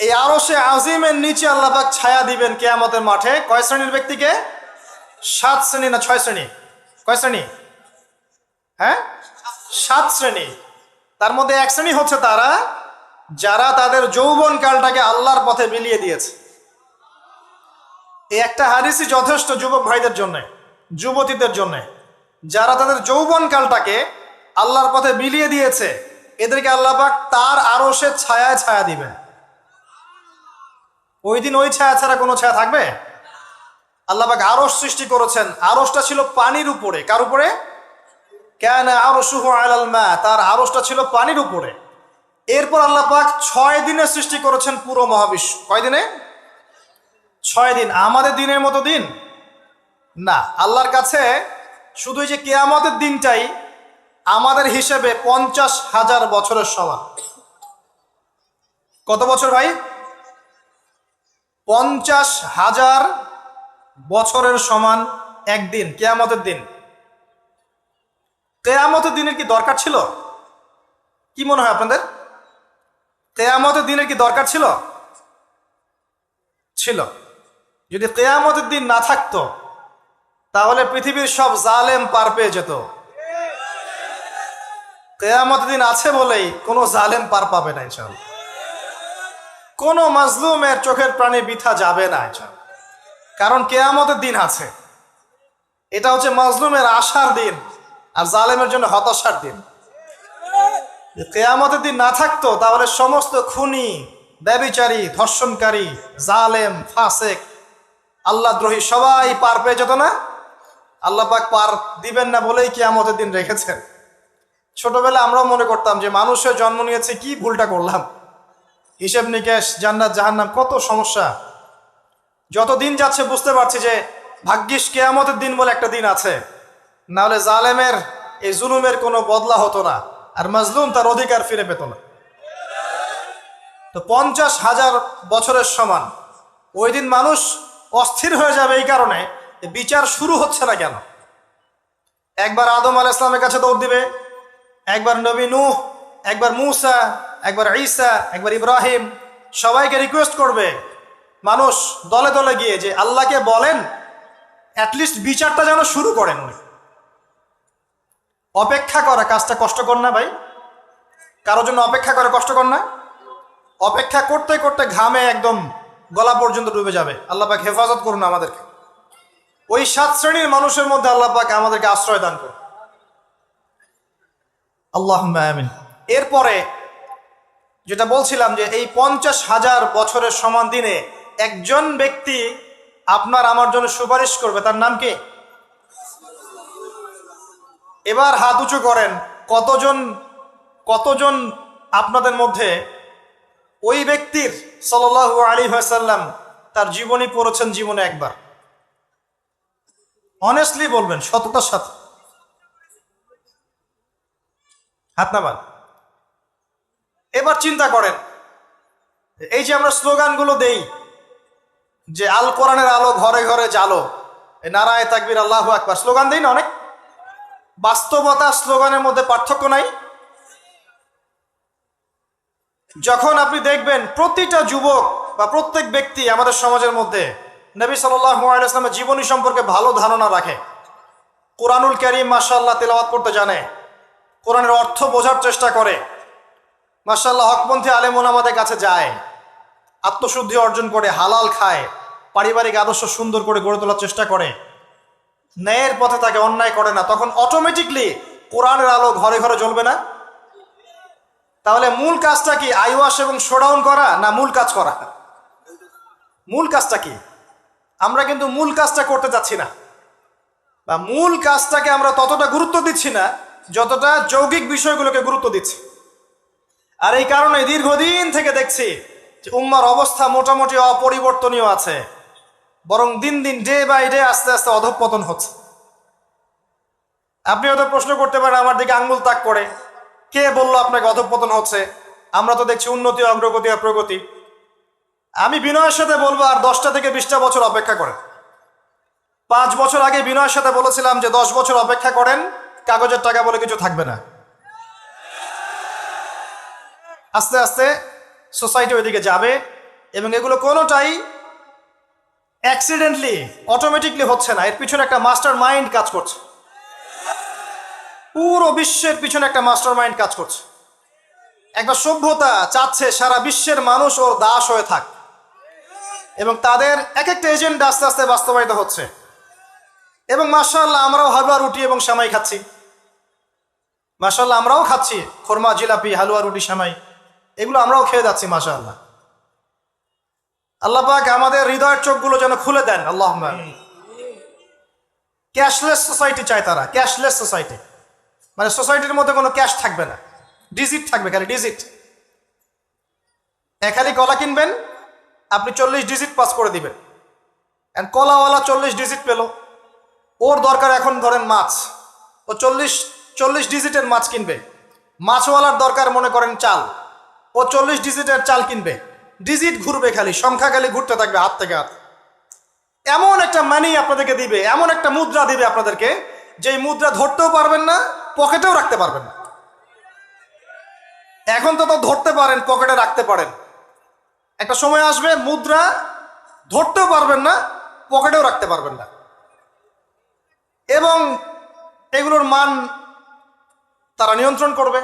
A: এই আরশে আজিমের নিচে আল্লাহ পাক ছায়া দিবেন কিয়ামতের মাঠে। কয় শ্রেণীর ব্যক্তিকে? 7 শ্রেণী না 6 শ্রেণী? কয় শ্রেণী? হ্যাঁ, 7 শ্রেণী। তার মধ্যে এক শ্রেণী হচ্ছে তারা যারা তাদের যৌবন কালটাকে আল্লাহর পথে বিলিয়ে দিয়েছে। এই একটা হাদিসই যথেষ্ট যুবক ভাইদের জন্য, যুবতীদের জন্য, যারা তাদের যৌবন কালটাকে আল্লাহর পথে বিলিয়ে দিয়েছে, এদেরকে আল্লাহ পাক তার আরশের ছায়ায় ছায়া দিবেন। ওই দিন ওই ছায়া ছাড়া কোনো ছায়া থাকবে? আল্লাহ পাক আরশ সৃষ্টি করেছেন, আরশটা ছিল পানির উপরে। কার উপরে? কানা আরশুহু আলাল মা, তার আরশটা ছিল পানির উপরে। এরপর আল্লাহ পাক 6 দিনে সৃষ্টি করেছেন পুরো মহাবিশ্ব। কয় দিনে? 6 দিন। আমাদের দিনের মতো দিন না, আল্লাহর কাছে শুধু যে কিয়ামতের দিনটাই আমাদের হিসেবে 50,000 বছরের সমান। কত বছর ভাই? 50,000 বছরের সমান একদিন, কিয়ামতের দিন। কিয়ামতের দিনের কি দরকার ছিল? কি মনে হয় আপনাদের? কিয়ামতের দিনের কি দরকার ছিল? ছিল। যদি কিয়ামতের দিন না থাকতো তাহলে পৃথিবীর সব জালেম পার পেয়ে যেত। কিয়ামতের দিন আছে বলেই কোনো জালেম পার পাবে না ইনশাআল্লাহ। কোনো মাজলুমের চোখের প্রাণী বৃথা যাবে না ইনশাআল্লাহ, কারণ কিয়ামতের দিন আছে। এটা হচ্ছে মাজলুমের আশার দিন আর জালেমের জন্য হতাশার দিন। কিয়ামতের দিন না থাকতো তাহলে সমস্ত খুনি, ব্যভিচারী, ধর্ষণকারী, জালেম, ফাসেক, আল্লাহদ্রোহী সবাই পার পেয়ে যেত না। আল্লাহ পাক পার দিবেন না বলেই কিয়ামতের দিন রেখেছেন। ছোটবেলা আমরাও মনে করতাম যে মানুষের জন্ম নিয়েছে, কি ভুলটা করলাম, হিসেব নিকেশ, জান্নাত জাহান্নাম, কত সমস্যা। যত দিন যাচ্ছে বুঝতে পারছি যে ভাগ্যিস কিয়ামতের দিন বলে একটা দিন আছে, নাহলে জালেমের এই জুলুমের কোনো বদলা হতো না আর মাজলুম তার অধিকার ফিরে পেত না। তো 50,000 বছরের সমান ওই দিন মানুষ অস্থির হয়ে যাবে এই কারণে বিচার শুরু হচ্ছে না কেন। একবার আদম আলাইহিস সালামের কাছে দৌড় দিবে, একবার নবী নূহ, একবার মূসা, একবার ঈসা, একবার ইব্রাহিম, সবাইকে রিকোয়েস্ট করবে মানুষ দলে দলে গিয়ে যে আল্লাহকে বলেন অ্যাটলিস্ট বিচারটা যেন শুরু করেন উনি। অপেক্ষা করা কাজটা কষ্টকর না ভাই? কারোর জন্য অপেক্ষা করে কষ্টকর না? অপেক্ষা করতে করতে ঘামে একদম গলা পর্যন্ত ডুবে যাবে। আল্লাহ পাক হেফাজত করুন আমাদেরকে। ওই 7 শ্রেণীর মানুষের মধ্যে আল্লাহ পাক আমাদেরকে আশ্রয় দান করুন, আল্লাহুম্মা আমিন। এরপরে যেটা বলছিলাম যে এই 50,000 বছরের সমান দিনে একজন ব্যক্তি আপনার আমার জন্য সুপারিশ করবে, তার নাম কি? এবার হাত উঁচু করেন, কতজন আপনাদের মধ্যে ওই ব্যক্তির সাল্লাল্লাহু আলাইহি ওয়াসাল্লাম তার জীবনী পড়েছেন জীবনে একবার? অনেস্টলি বলবেন, সততার সাথে। হাত নামান। এবার চিন্তা করেন, এই যে আমরা স্লোগানগুলো দেই যে আল কোরআনের আলো ঘরে ঘরে জালো, নারায়ে তাকবীর, আল্লাহু আকবার, স্লোগান দেই না অনেক? বাস্তবতা স্লোগানের মধ্যে পার্থক্য নাই? যখন আপনি দেখবেন প্রতিটা যুবক বা প্রত্যেক ব্যক্তি আমাদের সমাজের মধ্যে নবী সাল্লাল্লাহু আলাইহি ওয়াসাল্লামের জীবনী সম্পর্কে ভালো ধারণা রাখে, কোরআনুল কারীম মাশাআল্লাহ তেলাওয়াত করতে জানে, কোরআনের অর্থ বোঝার চেষ্টা করে, মাশাআল্লাহ হকপন্থী আলেম ওলামাদের কাছে যায়, আত্মশুদ্ধি অর্জন করে, হালাল খায়, পারিবারিক আদর্শ সুন্দর করে গড়ে তোলার চেষ্টা করে, ন্যায়ের পথে তাকে অন্যায় করে না, তখন অটোমেটিকলি কোরআনের আলো ঘরে ঘরে জ্বলবে না? তাহলে মূল কাজটা কি আইওয়াশ এবং শোডাউন করা, না মূল কাজ করা? মূল কাজটা কি? আমরা কিন্তু মূল কাজটা করতে চাচ্ছি না, বা মূল কাজটাকে আমরা ততটা গুরুত্ব দিচ্ছি না যতটা যৌগিক বিষয়গুলোকে গুরুত্ব দিচ্ছি। আর এই কারণে দীর্ঘদিন থেকে দেখছি যে উম্মার অবস্থা মোটামুটি অপরিবর্তনীয় আছে, বরং দিন দিন ডে বাই ডে আস্তে আস্তে অধঃপতন হচ্ছে। আপনি হয়তো প্রশ্ন করতে পারেন আমার দিকে আঙ্গুল তাক করে, কে বললো আপনাকে অধঃপতন হচ্ছে? আমরা তো দেখছি উন্নতি, অগ্রগতি আর প্রগতি। আমি বিনয়ের সাথে বলবো আর 10টা থেকে 20টা বছর অপেক্ষা করেন। 5 বছর আগে বিনয়ের সাথে বলেছিলাম যে 10 বছর অপেক্ষা করেন, কাগজের টাকা বলে কিছু থাকবে না। আস্তে আস্তে সোসাইটি ওইদিকে যাবে এবং এগুলো কোনোটাই অ্যাক্সিডেন্টলি অটোমেটিকলি হচ্ছে না, এর পিছনে একটা মাস্টার মাইন্ড কাজ করছে। পুরো বিশ্বের পিছনে একটা মাস্টার মাইন্ড কাজ করছে। একটা সভ্যতা চাচ্ছে সারা বিশ্বের মানুষ ওর দাস হয়ে থাক, এবং তাদের এক একটা এজেন্ডা আস্তে আস্তে বাস্তবায়িত হচ্ছে। এবং মাশাআল্লাহ আমরাও হালুয়া রুটি এবং সেমাই খাচ্ছি, মাশাআল্লাহ আমরাও খাচ্ছি খোরমা, জিলাপি, হালুয়া, রুটি, সেমাই, এগুলো আমরাও খেয়ে যাচ্ছি মাশাআল্লাহ। আল্লাহ পাক আমাদের হৃদয়ের চোখগুলো যেন খুলে দেন, আল্লাহুম্মা আমিন। ক্যাশলেস সোসাইটি চায় তারা, ক্যাশলেস সোসাইটি, মানে সোসাইটির মধ্যে কোনো ক্যাশ থাকবে না, ডিজিট থাকবে, খালি ডিজিট। খালি কলা কিনবেন, আপনি 40 ডিজিট পাস করে দিবেন, এন্ড কলাওয়ালা 40 ডিজিট পেল, ওর দরকার এখন ধরেন মাছ, ও 40 ডিজিটের মাছ কিনবে। মাছওয়ালার দরকার মনে করেন চাল, ও 40 ডিজিটের চাল কিনবে। ডিজিট ঘুরবে, খালি সংখ্যা খালি ঘুরতে থাকবে হাত থেকে হাত। এমন একটা মানি আপনাদেরকে দিবে, এমন একটা মুদ্রা দিবে আপনাদেরকে, যে মুদ্রা ধরতেও পারবেন না, পকেটেও রাখতে পারবেন না। এখন তো ধরতে পারেন, পকেটে রাখতে পারেন, একটা সময় আসবে মুদ্রা ধরতেও পারবেন না, পকেটেও রাখতে পারবেন না। এবং এগুলোর মান তারা নিয়ন্ত্রণ করবে।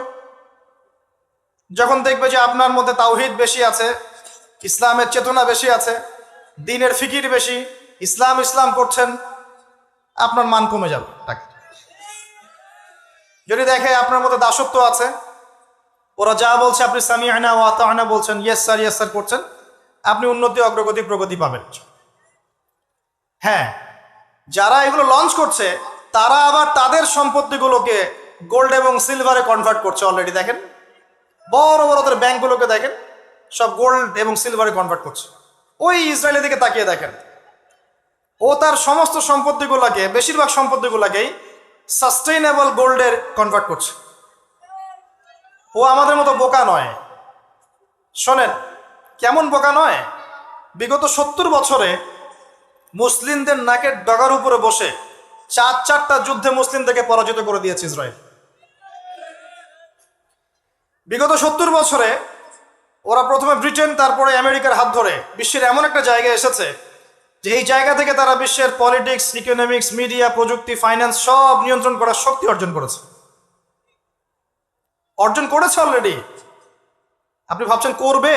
A: যখন দেখবে যে আপনার মধ্যে তাওহীদ বেশি আছে, ইসলামের চেতনা বেশি আছে, দ্বীনের ফিকির বেশি, ইসলাম ইসলাম করছেন, আপনার মান কমে যাবে টাকা। যদি দেখে আপনার মধ্যে দাসত্ব আছে, ওরা যা বলছে আপনি সামিআনা ওয়া আতা'না বলছেন, ইয়েস স্যার করছেন, আপনি উন্নতি, অগ্রগতি, প্রগতি পাবেন। হ্যাঁ, যারা এগুলো লঞ্চ করছে তারা আবার তাদের সম্পত্তিগুলোকে গোল্ড এবং সিলভারে কনভার্ট করছে অলরেডি। দেখেন বড় বড় ওদের ব্যাংকগুলোকে দেখেন, সব গোল্ড এবং সিলভারে কনভার্ট করছে। ওই ইসরায়েলের দিকে তাকিয়ে দেখেন, ও তার সমস্ত সম্পত্তিগুলোকে, বেশিরভাগ সম্পত্তিগুলোকেই সাস্টেইনেবল গোল্ডের কনভার্ট করছে। ও আমাদের মতো বোকা নয়। শোনেন কেমন বোকা নয়, বিগত 70 বছরে মুসলিমদের নাকের ডগার উপরে বসে 4টা যুদ্ধে মুসলিমদেরকে পরাজিত করে দিয়েছে ইসরায়েল। বিগত 70 বছরে ওরা প্রথমে ব্রিটেন, তারপরে আমেরিকার হাত ধরে বিশ্বের এমন একটা জায়গায় এসেছে যে এই জায়গা থেকে তারা বিশ্বের পলিটিক্স, ইকোনমিক্স, মিডিয়া, প্রযুক্তি, ফাইন্যান্স সব নিয়ন্ত্রণ করার শক্তি অর্জন করেছে অলরেডি। আপনি ভাবছেন করবে?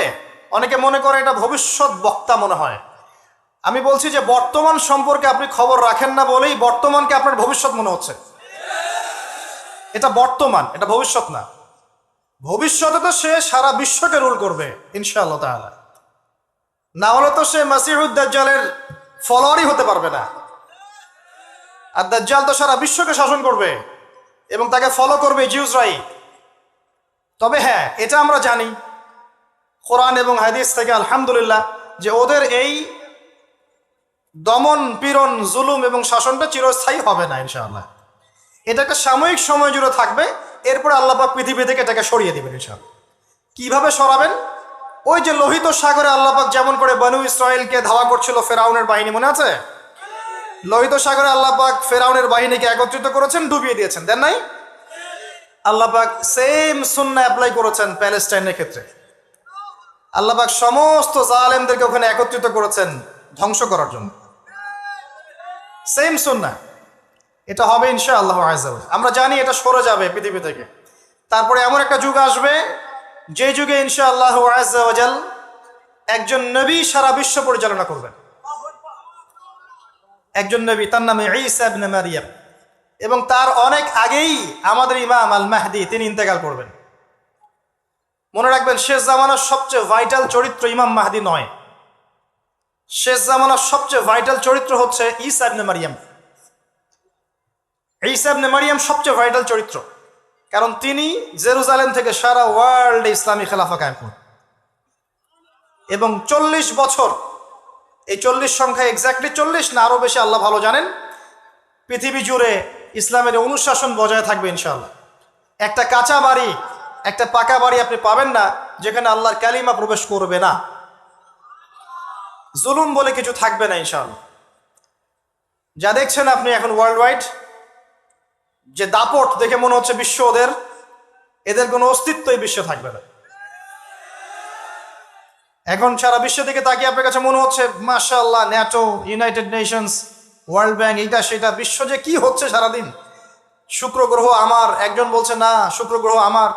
A: অনেকে মনে করে এটা ভবিষ্যৎ বক্তা মনে হয়। আমি বলছি যে বর্তমান সম্পর্কে আপনি খবর রাখেন না বলেই বর্তমানকে আপনার ভবিষ্যৎ মনে হচ্ছে। এটা বর্তমান, এটা ভবিষ্যৎ না। ভবিষ্যতে তো সে সারা বিশ্বকে রুল করবে ইনশাআল্লাহ তাআলা। না হলে তো সে মাসিহুদ দাজ্জালের ফলোয়ারই হতে পারবে না। আর দাজ্জাল তো সারা বিশ্বকে শাসন করবে এবং তাকে ফলো করবে জিউসরাই। তবে হ্যাঁ, এটা আমরা জানি কোরআন এবং হাদিস থেকে আলহামদুলিল্লাহ যে ওদের এই দমন, পীড়ন, জুলুম এবং শাসনটা চিরস্থায়ী হবে না ইনশাআল্লাহ। এটা একটা সাময়িক সময় জুড়ে থাকবে, এরপরে আল্লাহ পাক পৃথিবী থেকে এটাকে সরিয়ে দিবেন ইনশাআল্লাহ। কিভাবে সরাবেন? ওই যে লোহিত সাগরে আল্লাহ পাক যেমন করে বনু ইসরাইলকে ধাওয়া করছিল ফেরাউনের বাহিনী, মনে আছে? লোহিত সাগরে আল্লাহ পাক ফেরাউনের বাহিনীকে একত্রিত করেছেন, ডুবিয়ে দিয়েছেন, দেন নাই? আল্লাহ পাক সেম সুন্নাহ অ্যাপ্লাই করেছেন প্যালেস্টাইনের ক্ষেত্রে। আল্লাহ পাক সমস্ত জালেমদেরকে ওখানে একত্রিত করেছেন ধ্বংস করার জন্য। সেম সুন্নাহ, এটা হবে ইনশাআল্লাহ আযজা ওয়া জাল। আমরা জানি এটা সরে যাবে পৃথিবী থেকে। তারপরে এমন একটা যুগ আসবে যে যুগে ইনশাআল্লাহ আযজা ওয়া জাল একজন নবী সারা বিশ্ব পরিচালনা করবেন। একজন নবী, তার নামে ঈসা ইবনে মারইয়াম, এবং তার অনেক আগেই আমাদের ইমাম আল মাহদি তিনি ইন্তেকাল করবেন। মনে রাখবেন, শেষ জামানার সবচেয়ে ভাইটাল চরিত্র ইমাম মাহদি নয়। শেষ জামানার সবচেয়ে ভাইটাল চরিত্র হচ্ছে ঈসা ইবনে মারইয়াম। ঈসা ইবনে মারইয়াম সবচেয়ে ভাইটাল চরিত্র, কারণ তিনি জেরুজালেম থেকে সারা ওয়ার্ল্ডে ইসলামী খেলাফা কায়েম করেন এবং 40 বছর, এই 40 সংখ্যা এক্স্যাক্টলি 40 না আরো বেশি আল্লাহ ভালো জানেন, পৃথিবী জুড়ে ইসলামের অনুশাসন বজায় থাকবে ইনশাআল্লাহ। একটা কাঁচা বাড়ি, একটা পাকা বাড়ি আপনি পাবেন না যেখানে আল্লাহর কালিমা প্রবেশ করবে না, জুলুম বলে কিছু থাকবে না ইনশাআল্লাহ। যা দেখছেন আপনি এখন ওয়ার্ল্ড ওয়াইড যে দাপট, দেখে মনে হচ্ছে বিশ্ব এদের কোনো অস্তিত্বই বিশ্বে থাকবে না। এখন সারা বিশ্ব থেকে তাকিয়ে আপনার কাছে মনে হচ্ছে মাশাআল্লাহ, NATO, United Nations, world bank, এইটা সেটা, বিশ্ব যে কি হচ্ছে সারাদিন। শুক্র গ্রহ আমার, একজন বলছে না শুক্র গ্রহ আমার,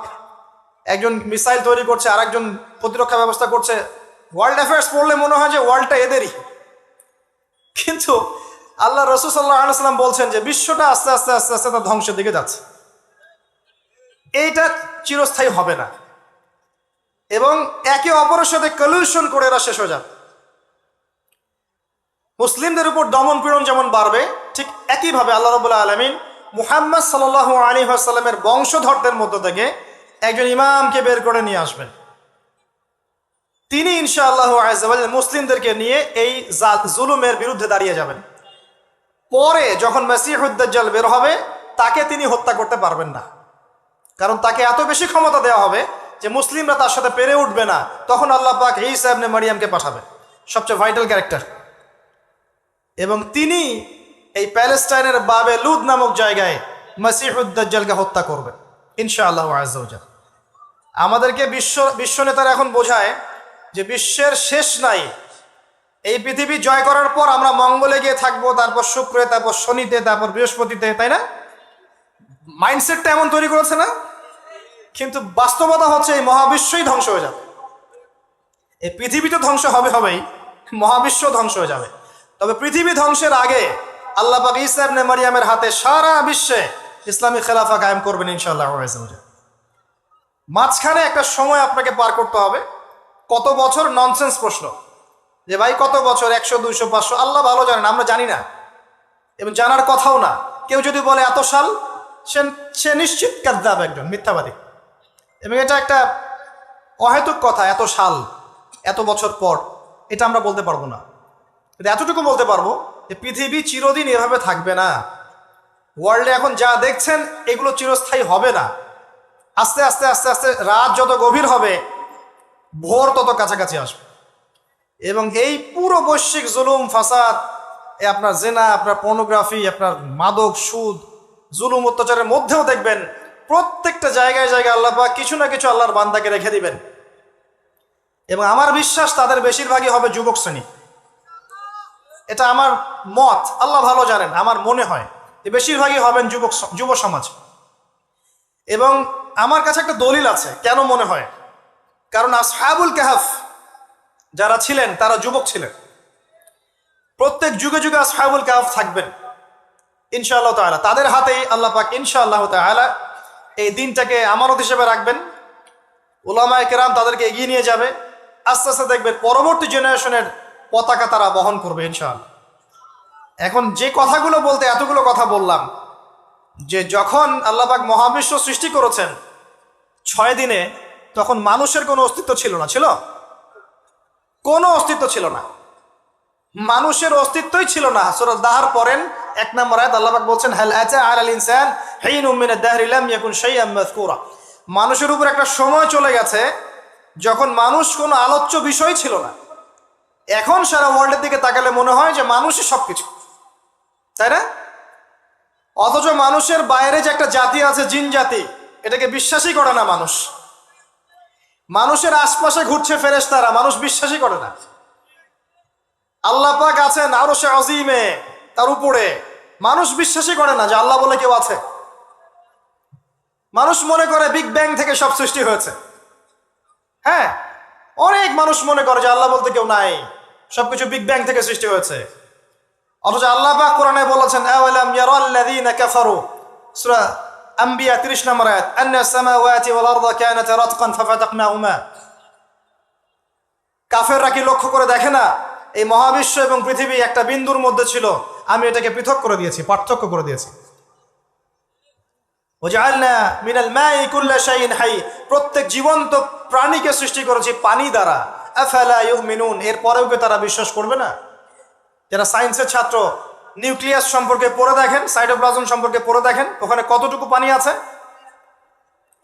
A: একজন মিসাইল তৈরি করছে, আর একজন প্রতিরক্ষা ব্যবস্থা করছে। ওয়ার্ল্ড অ্যাফেয়ার্স পড়লে মনে হয় যে ওয়ার্ল্ডটা এদেরই, কিন্তু আল্লাহ রাসূল সাল্লাল্লাহু আলাইহি ওয়াসাল্লাম বলছেন যে বিশ্বটা আস্তে আস্তে আস্তে আস্তে তার ধ্বংসের দিকে যাচ্ছে। এইটা চিরস্থায়ী হবে না এবং একে অপরের সাথে কলিউশন করে এরা শেষ হয়ে যাবে। মুসলিমদের উপর দমন পীড়ন যেমন বাড়বে, ঠিক একইভাবে আল্লাহ রাব্বুল আলামিন মুহাম্মদ সাল্লাল্লাহু আলাইহি ওয়াসাল্লামের বংশধরদের মধ্য থেকে একজন ইমামকে বের করে নিয়ে আসবেন। তিনি ইনশাআল্লাহ আযজা ওয়া জাল মুসলিমদেরকে নিয়ে এই জুলুমের বিরুদ্ধে দাঁড়িয়ে যাবেন। পরে যখন মাসিহুদ দাজ্জাল বের হবে, তাকে তিনি হত্যা করতে পারবেন না, কারণ তাকে এত বেশি ক্ষমতা দেওয়া হবে যে মুসলিমরা তার সাথে পেরে উঠবে না, তখন আল্লাহ পাক ঈসা ইবনে মারিয়ামকে পাঠাবে, সবচেয়ে ভাইটাল ক্যারেক্টার। এবং তিনি এই প্যালেস্টাইনের বাবে লুদ নামক জায়গায় মসিহুদ দাজ্জালকে হত্যা করবে ইনশাআল্লাহ আযজা ওয়া জাল। আমাদেরকে বিশ্ব নেতারা এখন বোঝায় যে বিশ্বের শেষ নাই, এই পৃথিবী জয় করার পর আমরা মঙ্গলে গিয়ে থাকবো, তারপর শুক্রে, তারপর শনিতে, তারপর বৃহস্পতিতে, তাই না? মাইন্ডসেটটা এমন তৈরি করেছে না? কিন্তু বাস্তবতা হচ্ছে এই মহাবিশ্বই ধ্বংস হয়ে যাবে। এই পৃথিবী তো ধ্বংস হবেই, মহাবিশ্ব ধ্বংস হয়ে যাবে। তবে পৃথিবী ধ্বংসের আগে আল্লাহ পাক ঈসা ইবনে মারিয়ামের হাতে সারা বিশ্বে ইসলামী খেলাফা কায়েম করবেন ইনশাআল্লাহ। মাঝখানে একটা সময় আপনাকে পার করতে হবে। কত বছর? ননসেন্স প্রশ্ন, যে ভাই কত বছর, 100, 200, 500, আল্লাহ ভালো জানেন, আমরা জানি না এবং জানার কথাও না। কেউ যদি বলে এত সাল, সে নিশ্চিত কাযযাব, একজন মিথ্যাবাদী। এবং এটা একটা অহেতুক কথা, এত সাল, এত বছর পর, এটা আমরা বলতে পারবো না। কিন্তু এতটুকু বলতে পারবো যে পৃথিবী চিরদিন এভাবে থাকবে না। ওয়ার্ল্ডে এখন যা দেখছেন এগুলো চিরস্থায়ী হবে না। আস্তে আস্তে আস্তে আস্তে রাত যত গভীর হবে, ভোর তত কাছাকাছি আসবে। এবং এই পুরো বৈশ্বিক জুলুম, ফাসাদ, আপনার জেনা, আপনার পর্নোগ্রাফি, আপনার মাদক, সুদ, জুলুম, অত্যাচারের মধ্যেও দেখবেন প্রত্যেকটা জায়গায় জায়গায় আল্লাহ পাক কিছু না কিছু আল্লাহর বান্দাকে রেখে দিবেন। এবং আমার বিশ্বাস তাদের বেশিরভাগই হবে যুবক শ্রেণী। এটা আমার মত, আল্লাহ ভালো জানেন, আমার মনে হয় যে বেশিরভাগই হবেন যুব সমাজ। এবং আমার কাছে একটা দলিল আছে কেন মনে হয়। কারণ আসহাবুল কাহফ যারা ছিলেন তারা যুবক ছিলেন। প্রত্যেক যুগে যুগে আসহাবুল কাহফ থাকবেন ইনশাআল্লাহ তাআলা। তাদের হাতেই আল্লাহ পাক ইনশাআল্লাহ তাআলা এই দিনটাকে আমানত হিসেবে রাখবেন। উলামায়ে কেরাম তাদেরকে এগিয়ে নিয়ে যাবে। আস্তে আস্তে দেখবেন পরবর্তী জেনারেশনের পতাকা তারা বহন করবে ইনশাআল্লাহ। এখন যে কথাগুলো বলতে এতগুলো কথা বললাম, যে যখন আল্লাহ পাক মহাবিশ্ব সৃষ্টি করেছেন 6 দিনে, তখন মানুষের কোনো অস্তিত্ব ছিল না। ছিল? কোনো অস্তিত্ব ছিল না, মানুষের অস্তিত্বই ছিল না। সূরা দাহর পড়েন 1 নম্বর আয়াত, আল্লাহ পাক বলছেন হাল আতা আলাল ইনসান হিনুম মিনাদ দাহরি লাম ইয়াকুন শাইআন মাযকুরা। মানুষের উপর একটা সময় চলে গেছে যখন মানুষ কোনো আলোচ্য বিষয় ছিল না। এখন সারা ওয়ার্ল্ডের দিকে তাকালে মনে হয় যে মানুষই সবকিছু, তাই না? অথচ মানুষের বাইরে যে একটা জাতি আছে, জিন জাতি, এটাকে বিশ্বাসই করে না মানুষ। মানুষের আশপাশে ঘুরছে ফেরেশতারা, মানুষ বিশ্বাসই করে না। আল্লাহ পাক আছেন আরশে আজিমে, তার উপরে, মানুষ বিশ্বাসই করে না যে আল্লাহ বলে কেউ আছে। মানুষ মনে করে বিগ ব্যাং থেকে সব সৃষ্টি হয়েছে। হ্যাঁ, অনেক মানুষ মনে করে যে আল্লাহ বলতে কেউ নাই, সবকিছু বিগ ব্যাং থেকে সৃষ্টি হয়েছে। অথচ আল্লাহ পাক কোরআনে বলেছেন আওয়ালাম ইয়ারাল্লাযীনা কাফারু, সূরা আম্বিয়া 30 নম্বর আয়াত, আন্নাস সামাওয়াতি ওয়াল আরদা কানাতা রাতকান ফাফাতাকনাহুমা। কাফেররা কি লক্ষ্য করে দেখে না এই মহাবিশ্ব এবং পৃথিবী একটা বিন্দুর মধ্যে ছিল, আমি এটাকে পৃথক করে দিয়েছি, পার্থক্য করে দিয়েছি। ওয়াজআলনা মিনাল মাই কুল্লা শাইইন হাই, প্রত্যেক জীবন্ত প্রাণীকে সৃষ্টি করেছি পানি দ্বারা। আফালা ইউমিনুন, এরপরেও কি তারা বিশ্বাস করবে না? যারা সায়েন্সের ছাত্র, নিউক্লিয়াস সম্পর্কে পড়ে দেখেন, সাইটোপ্লাজম সম্পর্কে পড়ে দেখেন, ওখানে কতটুকু পানি আছে,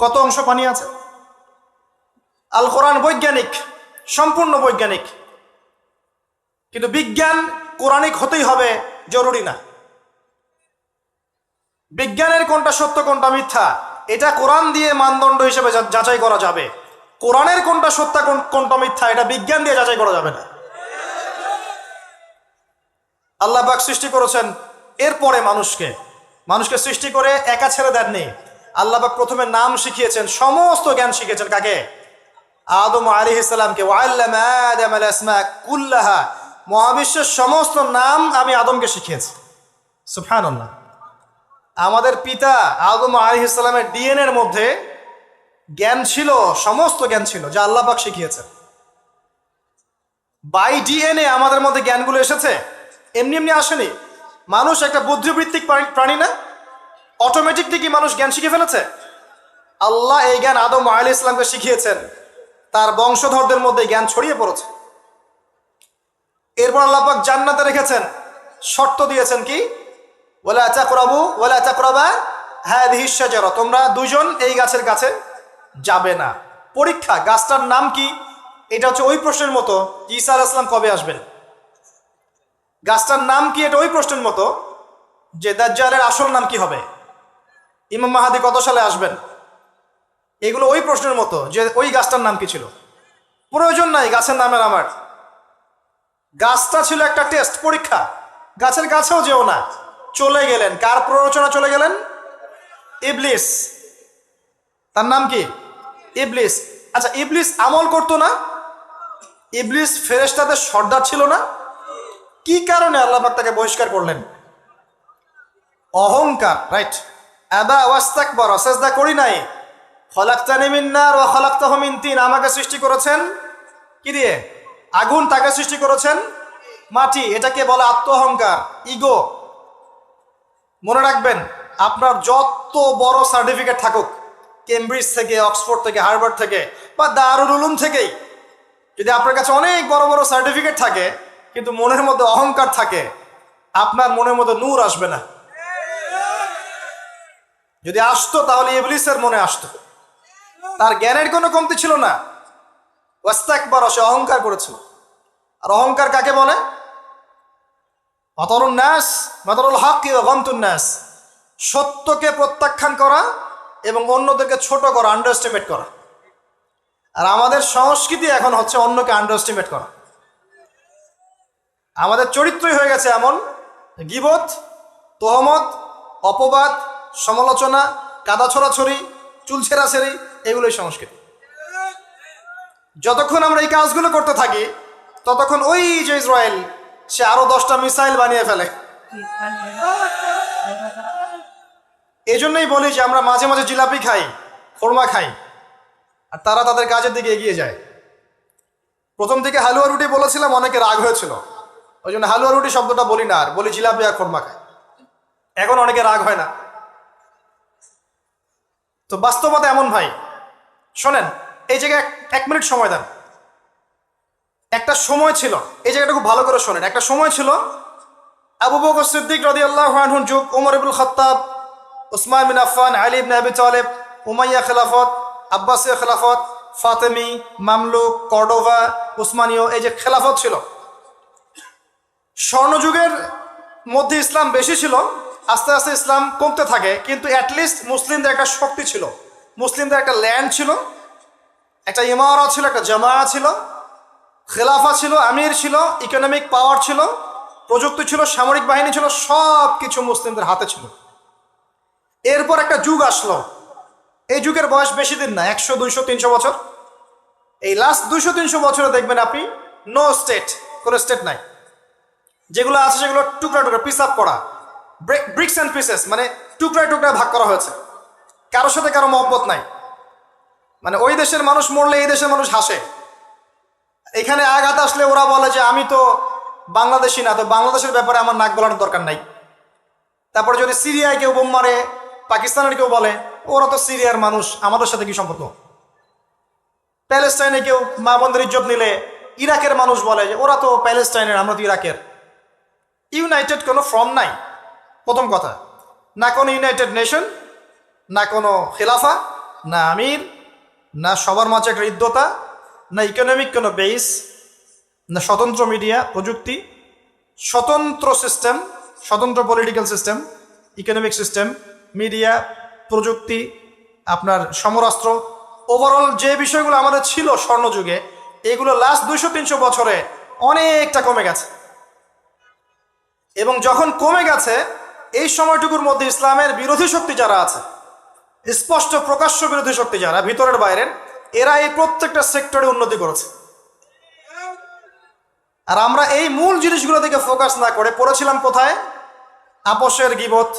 A: কত অংশ পানি আছে। আল কোরআন বৈজ্ঞানিক, সম্পূর্ণ বৈজ্ঞানিক, কিন্তু বিজ্ঞান কোরআনিক হতেই হবে জরুরি না। বিজ্ঞানের কোনটা সত্য কোনটা মিথ্যা এটা কোরআন দিয়ে মানদণ্ড হিসেবে যাচাই করা যাবে। কোরআনের কোনটা সত্য কোনটা মিথ্যা এটা বিজ্ঞান দিয়ে যাচাই করা যাবে না। আল্লাহ পাক সৃষ্টি করেছেন, এরপরে মানুষকে সৃষ্টি করে একা ছেড়ে দেননি। আল্লাহ পাক প্রথমে নাম শিখিয়েছেন, সমস্ত জ্ঞান শিখিয়েছেন কাকে? আদম আলাইহিস সালামকে। ওয়াল্লামা আদম আল আসমা কুল্লাহা, মহাবিশ্বের সমস্ত নাম আমি আদমকে শিখিয়েছি। সুবহানাল্লাহ। আমাদের পিতা আদম আলাইহিস সালামের ডিএনএ এর মধ্যে জ্ঞান ছিল, সমস্ত জ্ঞান ছিল যা আল্লাহ পাক শিখিয়েছেন। বাই ডিএনএ আমাদের মধ্যে জ্ঞানগুলো এসেছে, এমনি এমনি আসেনি। মানুষ একটা বুদ্ধিবৃত্তিক প্রাণী না? অটোমেটিকলি কি মানুষ জ্ঞান শিখে ফেলেছে? আল্লাহ এই জ্ঞান আদম আলাইহিস সালামকে শিখিয়েছেন, তার বংশধরদের মধ্যে জ্ঞান ছড়িয়ে পড়েছে। এরপর আল্লাহ পাক জান্নাতে রেখেছেন, শর্ত দিয়েছেন কি? ওয়ালা তাকরাবু ওয়ালা তাকরাবা হাযিহিশ শাজারা, তোমরা দুজন এই গাছের কাছে যাবে না। পরীক্ষা। গাছটার নাম কি? এটা হচ্ছে ওই প্রশ্নের মতো ঈসা আলাইহিস সালাম কবে আসবেন। গাছটার নাম কি? এটা ওই প্রশ্নের মতো যে দাজ্জালের আসল নাম কি হবে, ইমাম মাহাদি কত সালে আসবেন। এগুলো ওই প্রশ্নের মতো যে ওই গাছটার নাম কি ছিল। প্রয়োজন নাই গাছের নামের আমার। গাছটা ছিল একটা টেস্ট, পরীক্ষা। গাছের কাছেও যেও না। চলে গেলেন, কার প্ররোচনা চলে গেলেন? ইবলিস। তার নাম কি? ইবলিস। আচ্ছা, ইবলিস আমল করতো না? ইবলিস ফেরেশতাদের সর্দার ছিল না? কি কারণে আল্লাহ পাক তাকে বহিষ্কার করলেন? অহংকার, রাইট। আবা ওয়াস্তাকবারা, সিজদা করি নাই। খলাকতানি মিন নার ওয়া খলাকতাহু মিন তিন, আমাকে সৃষ্টি করেছেন কি দিয়ে? আগুন। তাকে সৃষ্টি করেছেন মাটি। এটাকে বলে আত্ম অহংকার, ইগো। মনে রাখবেন, আপনার যত বড় সার্টিফিকেট থাকুক, কেমব্রিজ থেকে, অক্সফোর্ড থেকে, হার্ভার্ড থেকে বা দারুল উলুম থেকেই, যদি আপনার কাছে অনেক বড় বড় সার্টিফিকেট থাকে কিন্তু মনের মধ্যে অহংকার থাকে, আপনার মনের মধ্যে নূর আসবে না। যদি আসতো তাহলে ইবলিসের মনে আসতো। তার জ্ঞানের কোনো কমতি ছিল না। ওয়াস্তাকবার, সে অহংকার করেছিল। আর অহংকার কাকে বলে? মাতারুন নাস, মাতারুল হক ওয়া গামতুন নাস, সত্যকে প্রত্যাখ্যান করা এবং অন্যদেরকে ছোট করা, আন্ডার এস্টিমেট করা। আর আমাদের সংস্কৃতি এখন হচ্ছে অন্যকে আন্ডার এস্টিমেট করা। আমাদের চরিত্রই হয়ে গেছে এমন, গীবত, তোহমত, অপবাদ, সমালোচনা, কাদা ছড়াছড়ি, চুল ছেঁড়াছেড়ি, এগুলোই সংস্কৃতি। যতক্ষণ আমরা এই কাজগুলো করতে থাকি ততক্ষণ ওই যে ইসরায়েল, সে আরো 10টা মিসাইল বানিয়ে ফেলে। এই জন্যই বলি যে আমরা মাঝে মাঝে জিলাপি খাই, খোরমা খাই, আর তারা তাদের কাজের দিকে এগিয়ে যায়। প্রথম দিকে হালুয়া রুটি বলেছিলাম, অনেকে রাগ হয়েছিল, ওই জন্য হালুয়া রুটি শব্দটা বলি না, আর বলি জিলাপি আর খোরমা খাই। এখন অনেকে রাগ হয় না। তো বাস্তবতা এমন ভাই, শোনেন, এই জায়গায় 1 মিনিট সময় দেন। একটা সময় ছিল, এই জায়গাটা খুব ভালো করে শোনেন। একটা সময় ছিল, আবু বকর সিদ্দিক রাদিয়াল্লাহু আনহুর যুগ, ওমর ইবনুল খাত্তাব, উসমান বিন আফফান, আলী ইবনে আবি তালেব, উমাইয়া খেলাফত, আব্বাসীয় খেলাফত, ফাতেমি, মামলুক, কর্ডোভা, উসমানীয়, এই যে খেলাফত ছিল। স্বর্ণযুগের মধ্যে ইসলাম বেশি ছিল, আস্তে আস্তে ইসলাম কমতে থাকে, কিন্তু অ্যাটলিস্ট মুসলিমদের একটা শক্তি ছিল, মুসলিমদের একটা ল্যান্ড ছিল, একটা ইমারত ছিল, একটা জামা ছিল, খেলাফা ছিল, আমির ছিল, ইকোনমিক পাওয়ার ছিল, প্রযুক্তি ছিল, সামরিক বাহিনী ছিল, সব কিছু মুসলিমদের হাতে ছিল। এরপর একটা যুগ আসলো, এই যুগের বয়স বেশি দিন না, 100, 200, 300 বছর। এই লাস্ট 200-300 বছরে দেখবেন আপনি নো স্টেট, কোনো স্টেট নাই। যেগুলো আছে সেগুলো টুকরা টুকরা, পিস আপ করা, ব্রিক্স অ্যান্ড পিসেস, মানে টুকরায় টুকরায় ভাগ করা হয়েছে। কারোর সাথে কারো মহব্বত নাই। মানে ওই দেশের মানুষ মরলে এই দেশের মানুষ হাসে। এখানে আঘাত আসলে ওরা বলে যে আমি তো বাংলাদেশি না, তো বাংলাদেশের ব্যাপারে আমার নাক গলানোর দরকার নাই। তারপরে যদি সিরিয়ায় কেউ বোম মারে, পাকিস্তানের কেউ বলে ওরা তো সিরিয়ার মানুষ, আমাদের সাথে কি সম্পর্ক। প্যালেস্টাইনে কেউ মা বোনদের ইজ্জত নিলে ইরাকের মানুষ বলে যে ওরা তো প্যালেস্টাইনের, আমরা তো ইরাকের। ইউনাইটেড কোনো ফর্ম নাই, প্রথম কথা। না কোনো ইউনাইটেড নেশন, না কোনো খেলাফা, না আমির, না সবার মাঝে একটা হৃদ্যতা, না ইকোনমিক কোনো বেস, না স্বতন্ত্র মিডিয়া প্রযুক্তি, স্বতন্ত্র সিস্টেম, স্বতন্ত্র political system, economic system, media, প্রযুক্তি, আপনার সমরাস্ত্র, ওভারঅল যে বিষয়গুলো আমাদের ছিল স্বর্ণযুগে, এগুলো লাস্ট 200-300 বছরে অনেকটা কমে গেছে। এবং যখন কমে গেছে, এই সময়টুকুর মধ্যে ইসলামের বিরোধী শক্তি যারা আছে, স্পষ্ট প্রকাশ্য বিরোধী শক্তি যারা ভিতরের বাইরের, এরা এই প্রত্যেকটা সেক্টরে উন্নতি করেছে। আর আমরা এই মূল জিনিসগুলো দিকে ফোকাস না করে পড়েছিলাম কোথায়? আপোষের গীবত,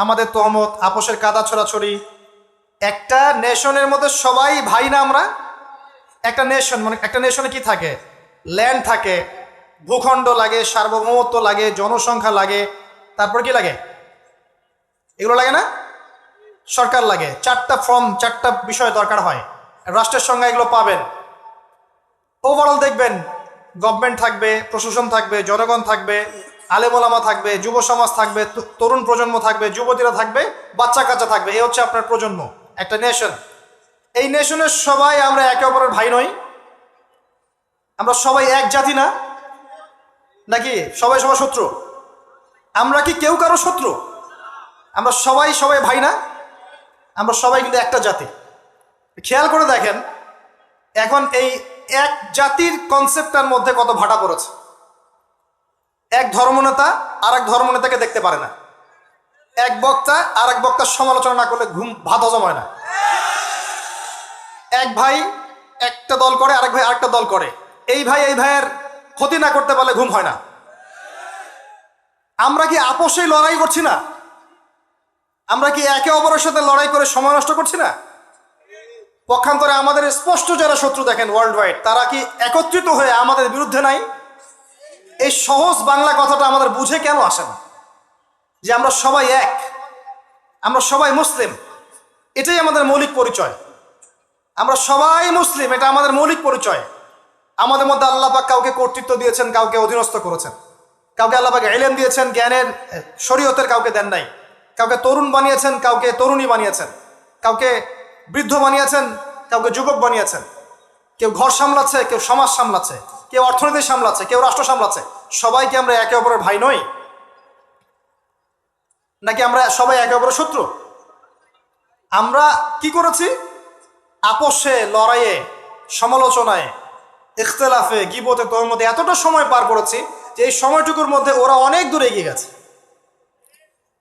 A: আমাদের তহমত, আপোষের কাদা ছড়াছড়ি। একটা নেশনের মধ্যে সবাই ভাই না আমরা? একটা নেশন, মানে একটা নেশনে কি থাকে? ল্যান্ড থাকে, ভূখণ্ড লাগে, সার্বভৌমত্ব লাগে, জনসংখ্যা লাগে, তারপর কি লাগে? এগুলো লাগে না? সরকার লাগে। 4টা ফর্ম, 4টা বিষয় দরকার হয়। রাষ্ট্রের সঙ্গে এগুলো পাবেন। ওভারঅল দেখবেন গভর্নমেন্ট থাকবে, প্রশাসন থাকবে, জনগণ থাকবে, আলেমোলামা থাকবে, যুব সমাজ থাকবে, তরুণ প্রজন্ম থাকবে, যুবতীরা থাকবে, বাচ্চা কাচ্চা থাকবে। এই হচ্ছে আপনার প্রজন্ম, একটা নেশন। এই নেশনের সবাই আমরা একে অপরের ভাই নই? আমরা সবাই এক জাতি না? নাকি সবাই সবার শত্রু? আমরা কি কেউ কারো শত্রু? আমরা সবাই সবাই ভাই না? আমরা সবাই কিন্তু একটা জাতি। খেয়াল করে দেখেন এখন এই এক জাতির কনসেপ্টটার মধ্যে কত ভাটা পড়েছে। এক ধর্মনেতা আর এক ধর্মনেতাকে দেখতে পারে না, এক বক্তা আর এক বক্তার সমালোচনা না করলে ভাত হজম হয় না। এক ভাই একটা দল করে, আরেক ভাই আরেকটা দল করে, এই ভাই এই ভাইয়ের ক্ষতি না করতে পারলে ঘুম হয় না। আমরা কি আপোষেই লড়াই করছি না? আমরা কি একে অপরের সাথে লড়াই করে সময় নষ্ট করছি না? পক্ষান্তরে আমাদের স্পষ্ট যারা শত্রু দেখেন ওয়ার্ল্ড ওয়াইড, তারা কি একত্রিত হয়ে আমাদের বিরুদ্ধে নাই? এই সহজ বাংলা কথাটা আমাদের বুঝে কেন আসে না যে আমরা সবাই এক, আমরা সবাই মুসলিম, এটাই আমাদের মৌলিক পরিচয়। আমরা সবাই মুসলিম, এটা আমাদের মৌলিক পরিচয়। আমাদের মধ্যে আল্লাহ পাক কাউকে কর্তৃত্ব দিয়েছেন, কাউকে অধীনস্থ করেছেন, কাউকে আল্লাহ পাক ইলম দিয়েছেন, জ্ঞানের শরীয়তের, কাউকে দেন নাই। কাউকে তরুণ বানিয়েছেন, কাউকে তরুণী বানিয়েছেন, কাউকে বৃদ্ধ বানিয়েছেন, কাউকে যুবক বানিয়েছেন। কেউ ঘর সামলাচ্ছে, কেউ সমাজ সামলাচ্ছে, কেউ অর্থনীতি সামলাচ্ছে, কেউ রাষ্ট্র সামলাচ্ছে। সবাইকে আমরা একে অপরের ভাই নই? নাকি আমরা সবাই একে অপরের শত্রু? আমরা কি করেছি? আপোষে, লড়াইয়ে, সমালোচনায়, ইখতিলাফে, গীবতে, তহমতে এতটা সময় পার করেছি যে এই সময়টুকুর মধ্যে ওরা অনেক দূর এগিয়ে গেছে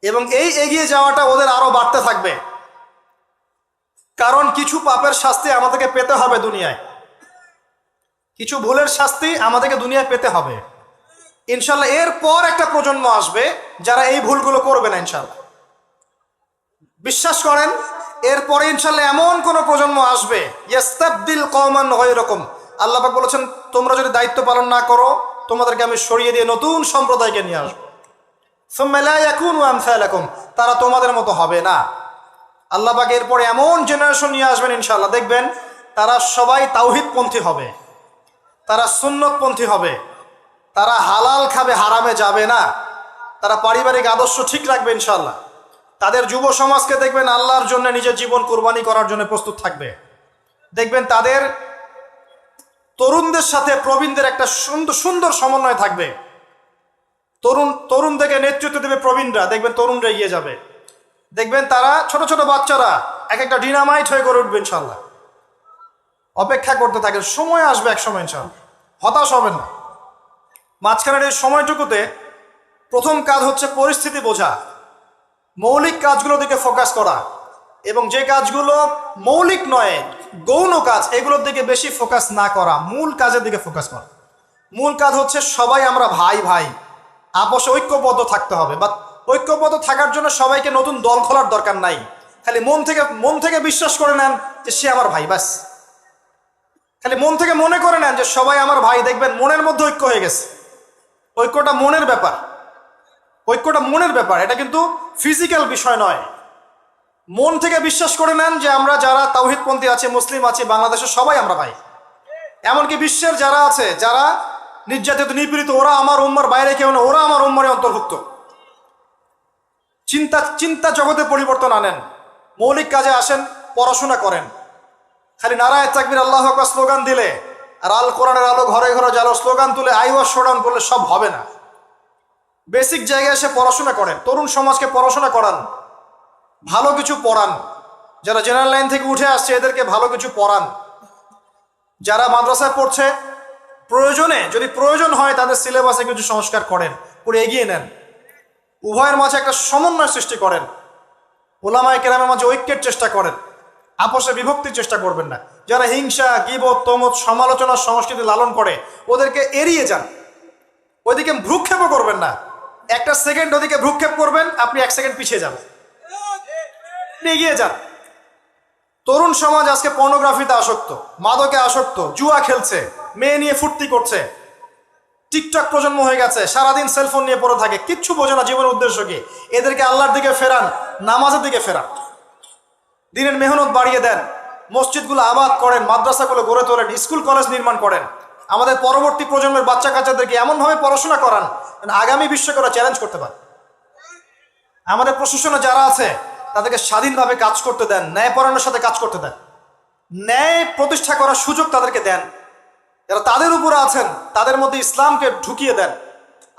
A: এবং এই এগিয়ে যাওয়াটা ওদের আরো বাড়তে থাকবে। কারণ কিছু পাপের শাস্তি আমাদেরকে পেতে হবে দুনিয়ায়, কিছু ভুলের শাস্তি আমাদেরকে দুনিয়ায় পেতে হবে ইনশাল্লাহ। এরপর একটা প্রজন্ম আসবে যারা এই ভুলগুলো করবে না ইনশাল্লাহ। বিশ্বাস করেন, এরপরে ইনশাল্লাহ এমন কোন প্রজন্ম আসবে ইস্তাবদিল কওমান গায়রাকুম। আল্লাহ পাক বলেছেন, তোমরা যদি দায়িত্ব পালন না করো তোমাদেরকে আমি সরিয়ে দিয়ে নতুন সম্প্রদায়কে নিয়ে আসবো। সুম্মা লা ইয়াকুনু আমসালাকুম, তারা তোমাদের মতো হবে না। আল্লাহ পাক এরপরে এমন জেনারেশন নিয়ে আসবেন ইনশাআল্লাহ, দেখবেন তারা সবাই তাওহীদপন্থী হবে, তারা সুন্নতপন্থী হবে, তারা হালাল খাবে, হারামে যাবে না, তারা পারিবারিক আদর্শ ঠিক রাখবে ইনশাআল্লাহ। তাদের যুব সমাজকে দেখবেন আল্লাহর জন্য নিজের জীবন কোরবানি করার জন্য প্রস্তুত থাকবে। দেখবেন তাদের তরুণদের সাথে প্রবীণদের একটা সুন্দর সুন্দর সমন্বয় থাকবে। তরুণ থেকে নেতৃত্ব দেবে প্রবীণরা, দেখবেন তরুণরা এগিয়ে যাবে। দেখবেন তারা ছোট ছোট বাচ্চারা এক একটা ডিনামাইট হয়ে গড়ে উঠবে ইনশাল্লাহ। অপেক্ষা করতে থাকেন, সময় আসবে এক সময় ইনশাল্লাহ, হতাশ হবেন না। মাঝখানের এই সময়টুকুতে প্রথম কাজ হচ্ছে পরিস্থিতি বোঝা, মৌলিক কাজগুলোর দিকে ফোকাস করা, এবং যে কাজগুলো মৌলিক নয়, গৌণ কাজ, এগুলোর দিকে বেশি ফোকাস না করা, মূল কাজের দিকে ফোকাস করা। মূল কাজ হচ্ছে সবাই আমরা ভাই ভাই, আপোষে ঐক্যবদ্ধ থাকতে হবে। বা ঐক্যবদ্ধ থাকার জন্য সবাইকে নতুন দল খোলার দরকার নাই, খালি মন থেকে বিশ্বাস করে নেন যে সে আমার ভাই, ব্যাস। খালি মন থেকে মনে করে নেন যে সবাই আমার ভাই, দেখবেন মনের মধ্যে ঐক্য হয়ে গেছে। ঐক্যটা মনের ব্যাপার, ঐক্যটা মনের ব্যাপার, এটা কিন্তু ফিজিক্যাল বিষয় নয়। মন থেকে বিশ্বাস করে নেন যে আমরা যারা তাওহীদপন্থী আছে, মুসলিম আছি বাংলাদেশের, সবাই আমরা ভাই। এমনকি বিশ্বের যারা আছে, যারা নির্যাতিত নিপীড়িত, ওরা আমার উম্মার বাইরে কেউ না, ওরা আমার উম্মারে অন্তর্ভুক্ত। চিন্তা জগতে পরিবর্তন আনেন, মৌলিক কাজে আসেন, পড়াশোনা করেন। খালি নারায়ে তাকবীর আল্লাহু আকবার স্লোগান দিলে আর আল কোরআনের আলো ঘরে ঘরে জ্বালো স্লোগান তুলে আইওয়াজ শোডাউন করলে সব হবে না। বেসিক জায়গায় এসে পড়াশোনা করেন, তরুণ সমাজকে পড়াশোনা করান, ভালো কিছু পড়ান। যারা জেনারেল লাইন থেকে উঠে আসছে এদেরকে ভালো কিছু পড়ান। যারা মাদ্রাসায় পড়ছে প্রয়োজনে, যদি প্রয়োজন হয় তাদের সিলেবাসে কিছু সংস্কার করেন, পুরো এগিয়ে নেন। উভয়ের মাঝে একটা সমন্বয় সৃষ্টি করেন, ওলামায়ে কেরামের মাঝে ঐক্যের চেষ্টা করেন, আপোষে বিভক্তির চেষ্টা করবেন না। যারা হিংসা, গীবত, তমত, সমালোচনার সংস্কৃতি লালন করে ওদেরকে এড়িয়ে যান, ওইদিকে ভ্রুক্ষেপও করবেন না। একটা সেকেন্ড ওদিকে ভ্রুক্ষেপ করবেন, আপনি এক সেকেন্ড পিছিয়ে যাবেন, এগিয়ে যান। তরুণ সমাজ আজকে পর্নোগ্রাফিতে আসক্ত, মাদকে আসক্ত, জুয়া খেলছে, মেয়ে নিয়ে ফুর্তি করছে, টিকটক প্রজন্ম হয়ে গেছে, সারাদিন সেলফোন নিয়ে পড়ে থাকে, কিচ্ছু বোঝে না জীবনের উদ্দেশ্য কি। এদেরকে আল্লাহর দিকে ফেরান, নামাজের দিকে ফেরান, দিনের মেহনত বাড়িয়ে দেন, মসজিদগুলো আবাদ করেন, মাদ্রাসাগুলো গড়ে তোলেন, স্কুল কলেজ নির্মাণ করেন। আমাদের পরবর্তী প্রজন্মের বাচ্চা কাচ্চাদেরকে এমনভাবে পড়াশোনা করান আগামী বিশ্বকে ওরা চ্যালেঞ্জ করতে পারে। আমাদের প্রশাসনে যারা আছে তাদেরকে স্বাধীনভাবে কাজ করতে দেন, ন্যায়পরায়ণের সাথে কাজ করতে দেন। ন্যায় প্রতিষ্ঠা করার সুযোগ তাদেরকে দেন। যারা তাদের উপরে আছেন তাদের মধ্যে ইসলামকে ঢুকিয়ে দেন,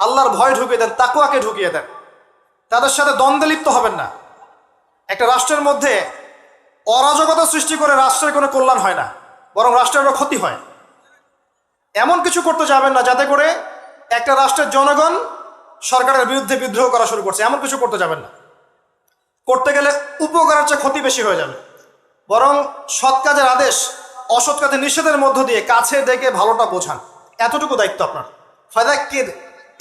A: আল্লাহর ভয় ঢুকিয়ে দেন, তাকওয়াকে ঢুকিয়ে দেন। তাদের সাথে দ্বন্দ্বে লিপ্ত হবেন না। একটা রাষ্ট্রের মধ্যে অরাজকতা সৃষ্টি করে রাষ্ট্রের কোনো কল্যাণ হয় না, বরং রাষ্ট্রেরও ক্ষতি হয়। এমন কিছু করতে যাবেন না যাতে করে একটা রাষ্ট্রের জনগণ সরকারের বিরুদ্ধে বিদ্রোহ করা শুরু করছে, এমন কিছু করতে যাবেন না। করতে গেলে উপকারের চেয়ে ক্ষতি বেশি হয়ে যাবে। বরং সৎ কাজের আদেশ, অসৎ কাজের নিষেধের মধ্য দিয়ে কাছে ডেকে ভালোটা বোঝান, এতটুকু দায়িত্ব আপনার। ফাযাক্কির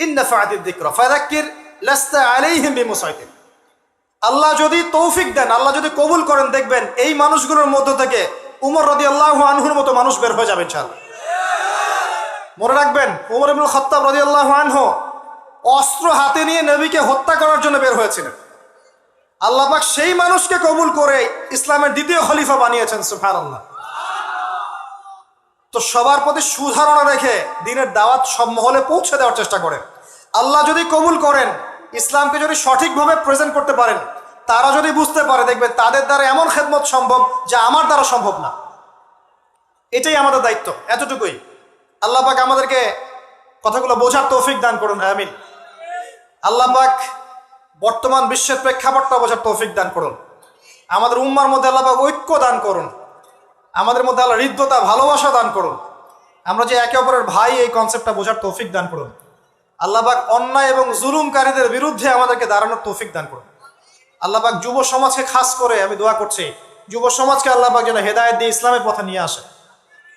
A: ইন নাফাআতিদ যিকরা ফাযাক্কির লাস্তা আলাইহিম বিমুসাইতির। আল্লাহ যদি তৌফিক দেন, আল্লাহ যদি কবুল করেন, দেখবেন এই মানুষগুলোর মধ্য থেকে উমর রাদিয়াল্লাহু আনহুর মতো মানুষ বের হয়ে যাবে ইনশাআল্লাহ। মনে রাখবেন, উমর ইবনুল খাত্তাব রাদিয়াল্লাহু আনহু অস্ত্র হাতে নিয়ে নবীকে হত্যা করার জন্য বের হয়েছিলেন। আল্লাহ পাক সেই মানুষকে কবুল করে ইসলামের দ্বিতীয় খলিফা বানিয়েছেন, সুবহানাল্লাহ। তো সবার প্রতি সুধারণা রেখে দিনের দাওয়াত সব মহলে পৌঁছে দেওয়ার চেষ্টা করেন। আল্লাহ যদি কবুল করেন, ইসলামকে যদি সঠিকভাবে প্রেজেন্ট করতে পারেন, তারা যদি বুঝতে পারে, দেখবেন তাদের দ্বারা এমন খেদমত সম্ভব যা আমার দ্বারা সম্ভব না। এটাই আমাদের দায়িত্ব, এতটুকুই। আল্লাহ পাক আমাদেরকে কথাগুলো বোঝার তৌফিক দান করুন, আমিন। আল্লাহ পাক বর্তমান বিশ্বের প্রেক্ষাপটটা বোঝার তৌফিক দান করুন। আমাদের উম্মার মধ্যে আল্লাহ পাক ঐক্য দান করুন। আমাদের মধ্যে আল্লাহ হৃদ্যতা, ভালোবাসা দান করুন। আমরা যে একে অপরের ভাই, এই কনসেপ্টটা বোঝার তৌফিক দান করুন। আল্লাহ পাক অন্যায় এবং জুলুমকারীদের বিরুদ্ধে আমাদেরকে দাঁড়ানোর তৌফিক দান করুন। আল্লাহ পাক যুব সমাজকে খাস করে আমি দোয়া করছি, যুব সমাজকে আল্লাহ পাক যেন হেদায়েত দিয়ে ইসলামের পথে নিয়ে আসে।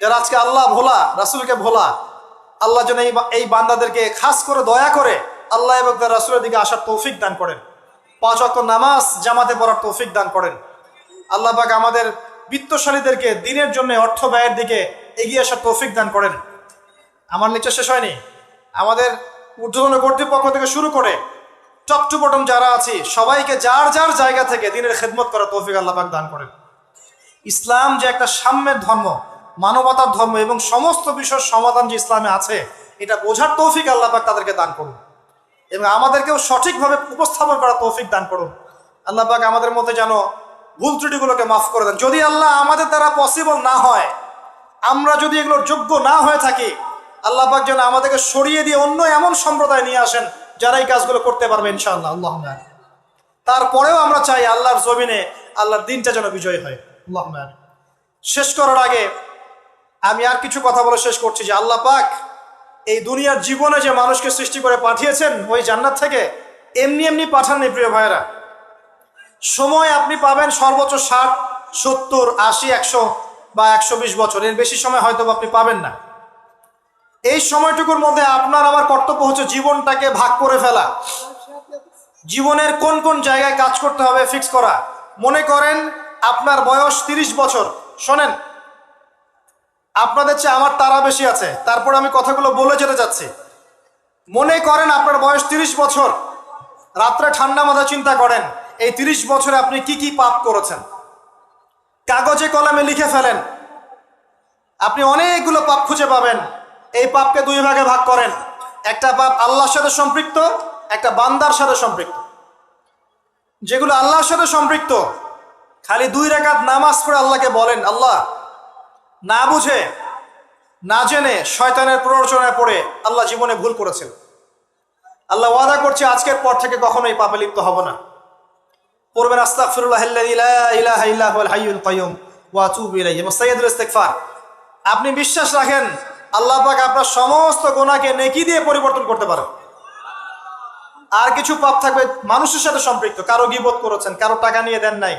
A: যারা আজকে আল্লাহ ভোলা, রাসূলকে ভোলা, আল্লাহ যেন এই বান্দাদেরকে খাস করে দয়া করে আল্লাহ এবং তার রাসূলের দিকে আসার তৌফিক দান করেন। 5 ওয়াক্ত নামাজ জামাতে পড়ার তৌফিক দান করেন। আল্লাহ পাক আমাদের বিত্তশালীদেরকে দিনের জন্য অর্থ ব্যয়ের দিকে এগিয়ে আসার তৌফিক দান করেন। আমার লেকচার শেষ হয়নি। আমাদের ঊর্ধ্বতন কর্তৃপক্ষ থেকে শুরু করে টপ টু বটম যারা আছি, সবাইকে যার যার জায়গা থেকে দিনের খেদমত করার তৌফিক আল্লাহ পাক দান করেন। ইসলাম যে একটা সাম্যের ধর্ম, মানবতার ধর্ম এবং সমস্ত বিষয়ের সমাধান যে ইসলামে আছে, এটা বোঝার তৌফিক আল্লাহ পাক তাদেরকে দান করুন এবং আমাদেরকেও সঠিকভাবে উপস্থাপন করার তৌফিক দান করুন। আল্লাহ পাক আমাদের মধ্যে যেন ভুল ত্রুটিগুলোকে মাফ করে দেন। যদি আল্লাহ আমাদের দ্বারা পসিবল না হয়, আমরা যদি এগুলোর যোগ্য না হয়ে থাকি, আল্লাহ পাক যেন আমাদেরকে সরিয়ে দিয়ে অন্য এমন সম্প্রদায় নিয়ে আসেন যারা এই কাজগুলো করতে পারবে ইনশাআল্লাহ। আল্লাহুম্মা আমিন। তারপরেও আমরা চাই আল্লাহর জমিনে আল্লাহর দিনটা যেন বিজয় হয়। আল্লাহুম্মা আমিন। শেষ করার আগে আমি আর কিছু কথা বলে শেষ করছি যে আল্লাহ পাক এই দুনিয়ার জীবনে যে মানুষকে সৃষ্টি করে পাঠিয়েছেন ওই জান্নাত থেকে, এমনি এমনি পাঠাননি প্রিয় ভাইয়েরা। সময় আপনি পাবেন সর্বোচ্চ 60, 70, 80, 100 বা 120 বছর, এর বেশি সময় হয়তো আপনি পাবেন না। এই সময়টুকুর মধ্যে আপনার আমার কর্তব্য হচ্ছে জীবনটাকে ভাগ করে ফেলা, জীবনের কোন কোন জায়গায় কাজ করতে হবে ফিক্স করা। মনে করেন আপনার বয়স 30 বছর, শোনেন আপনাদের চেয়ে আমার তারা বেশি আছে, তারপর আমি কথাগুলো বলে যেতে যাচ্ছি। মনে করেন আপনার বয়স 30 বছর, রাত্রে ঠান্ডা মাথায় চিন্তা করেন এই 30 বছরে আপনি কি কি পাপ করেছেন, কাগজে কলমে লিখে ফেলেন। আপনি অনেকগুলো পাপ খুঁজে পাবেন। এই পাপকে 2 ভাগে ভাগ করেন, একটা পাপ আল্লাহর সাথে সম্পৃক্ত, একটা বান্দার সাথে সম্পৃক্ত। যেগুলো আল্লাহর সাথে সম্পৃক্ত, খালি 2 রাকাত নামাজ পড়ে আল্লাহকে বলেন, আল্লাহ, না বুঝে না জেনে শয়তানের প্ররোচনায় পড়ে আল্লাহ জীবনে ভুল করেছেন, আল্লাহ ওয়াদা করছে আজকের পর থেকে কখনো এই পাপে লিপ্ত হব না। পড়বেন আস্তাগফিরুল্লাহাল্লাযী লা ইলাহা ইল্লা হুয়াল হাইয়ুল কাইয়্যুম ওয়া আতুবু ইলাইহি, মুস্তাইয়িদুল ইস্তিগফার। আপনি বিশ্বাস রাখেন আল্লাহ পাক আপনার সমস্ত গুনাহকে নেকি দিয়ে পরিবর্তন করতে পারেন। আর কিছু পাপ থাকবে মানুষের সাথে সম্পৃক্ত, কারো গীবত করেছেন, কারো টাকা নিয়ে দেন নাই,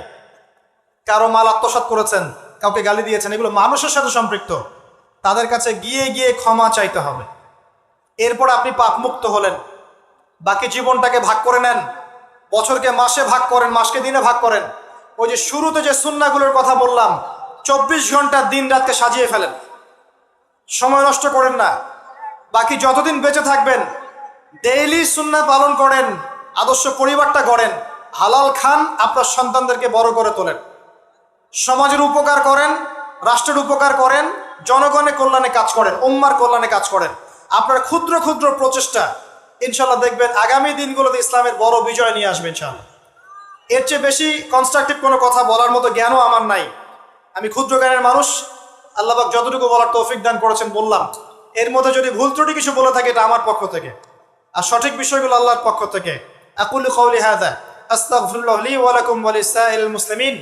A: কারো মাল আত্মসাৎ করেছেন, কাউকে গালি দিয়েছেন, এগুলো মানুষের সাথে সম্পৃক্ত। তাদের কাছে গিয়ে গিয়ে ক্ষমা চাইতে হবে। এরপর আপনি পাপ মুক্ত হলেন। বাকি জীবনটাকে ভাগ করে নেন, বছরকে মাসে ভাগ করেন, মাসকে দিনে ভাগ করেন। ওই যে শুরুতে যে সুন্নাহগুলোর কথা বললাম, 24 ঘন্টা দিন রাতকে সাজিয়ে ফেলেন, সময় নষ্ট করেন না। বাকি যতদিন বেঁচে থাকবেন ডেইলি সুন্নাহ পালন করেন, আদর্শ পরিবারটা গড়েন, হালাল খান, আপনার সন্তানদেরকে বড় করে তোলেন, সমাজের উপকার করেন, রাষ্ট্রের উপকার করেন, জনগণের কল্যাণে কাজ করেন, উম্মার কল্যাণে কাজ করেন। আপনার ক্ষুদ্র ক্ষুদ্র প্রচেষ্টা ইনশাল্লাহ দেখবেন আগামী দিনগুলোতে ইসলামের বড় বিজয় নিয়ে আসবে ইনশাল্লাহ। এর চেয়ে বেশি কনস্ট্রাকটিভ কোনো কথা বলার মতো জ্ঞানও আমার নাই। আমি ক্ষুদ্র জ্ঞানের মানুষ, আল্লাহ পাক যতটুকু বলার তৌফিক দান করেছেন বললাম। এর মধ্যে যদি ভুল ত্রুটি কিছু বলে থাকে এটা আমার পক্ষ থেকে, আর সঠিক বিষয়গুলো আল্লাহর পক্ষ থেকে। আকুলু কওলি হাযা আস্তাগফিরুল্লাহ লি ওয়া লাকুম ওয়া লিসাইরিল মুসলিমিন।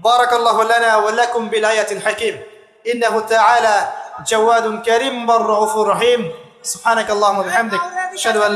A: বারাকাল্লাহু লানা ওয়া লাকুম বিল আয়াতিল হাকীম। ইন্নাহু তাআলা জাওয়াদুন কারীম বার রাউফুর রহিম। সুবহানাকাল্লাহুম্মা ওয়া বিহামদিক আশহাদু আন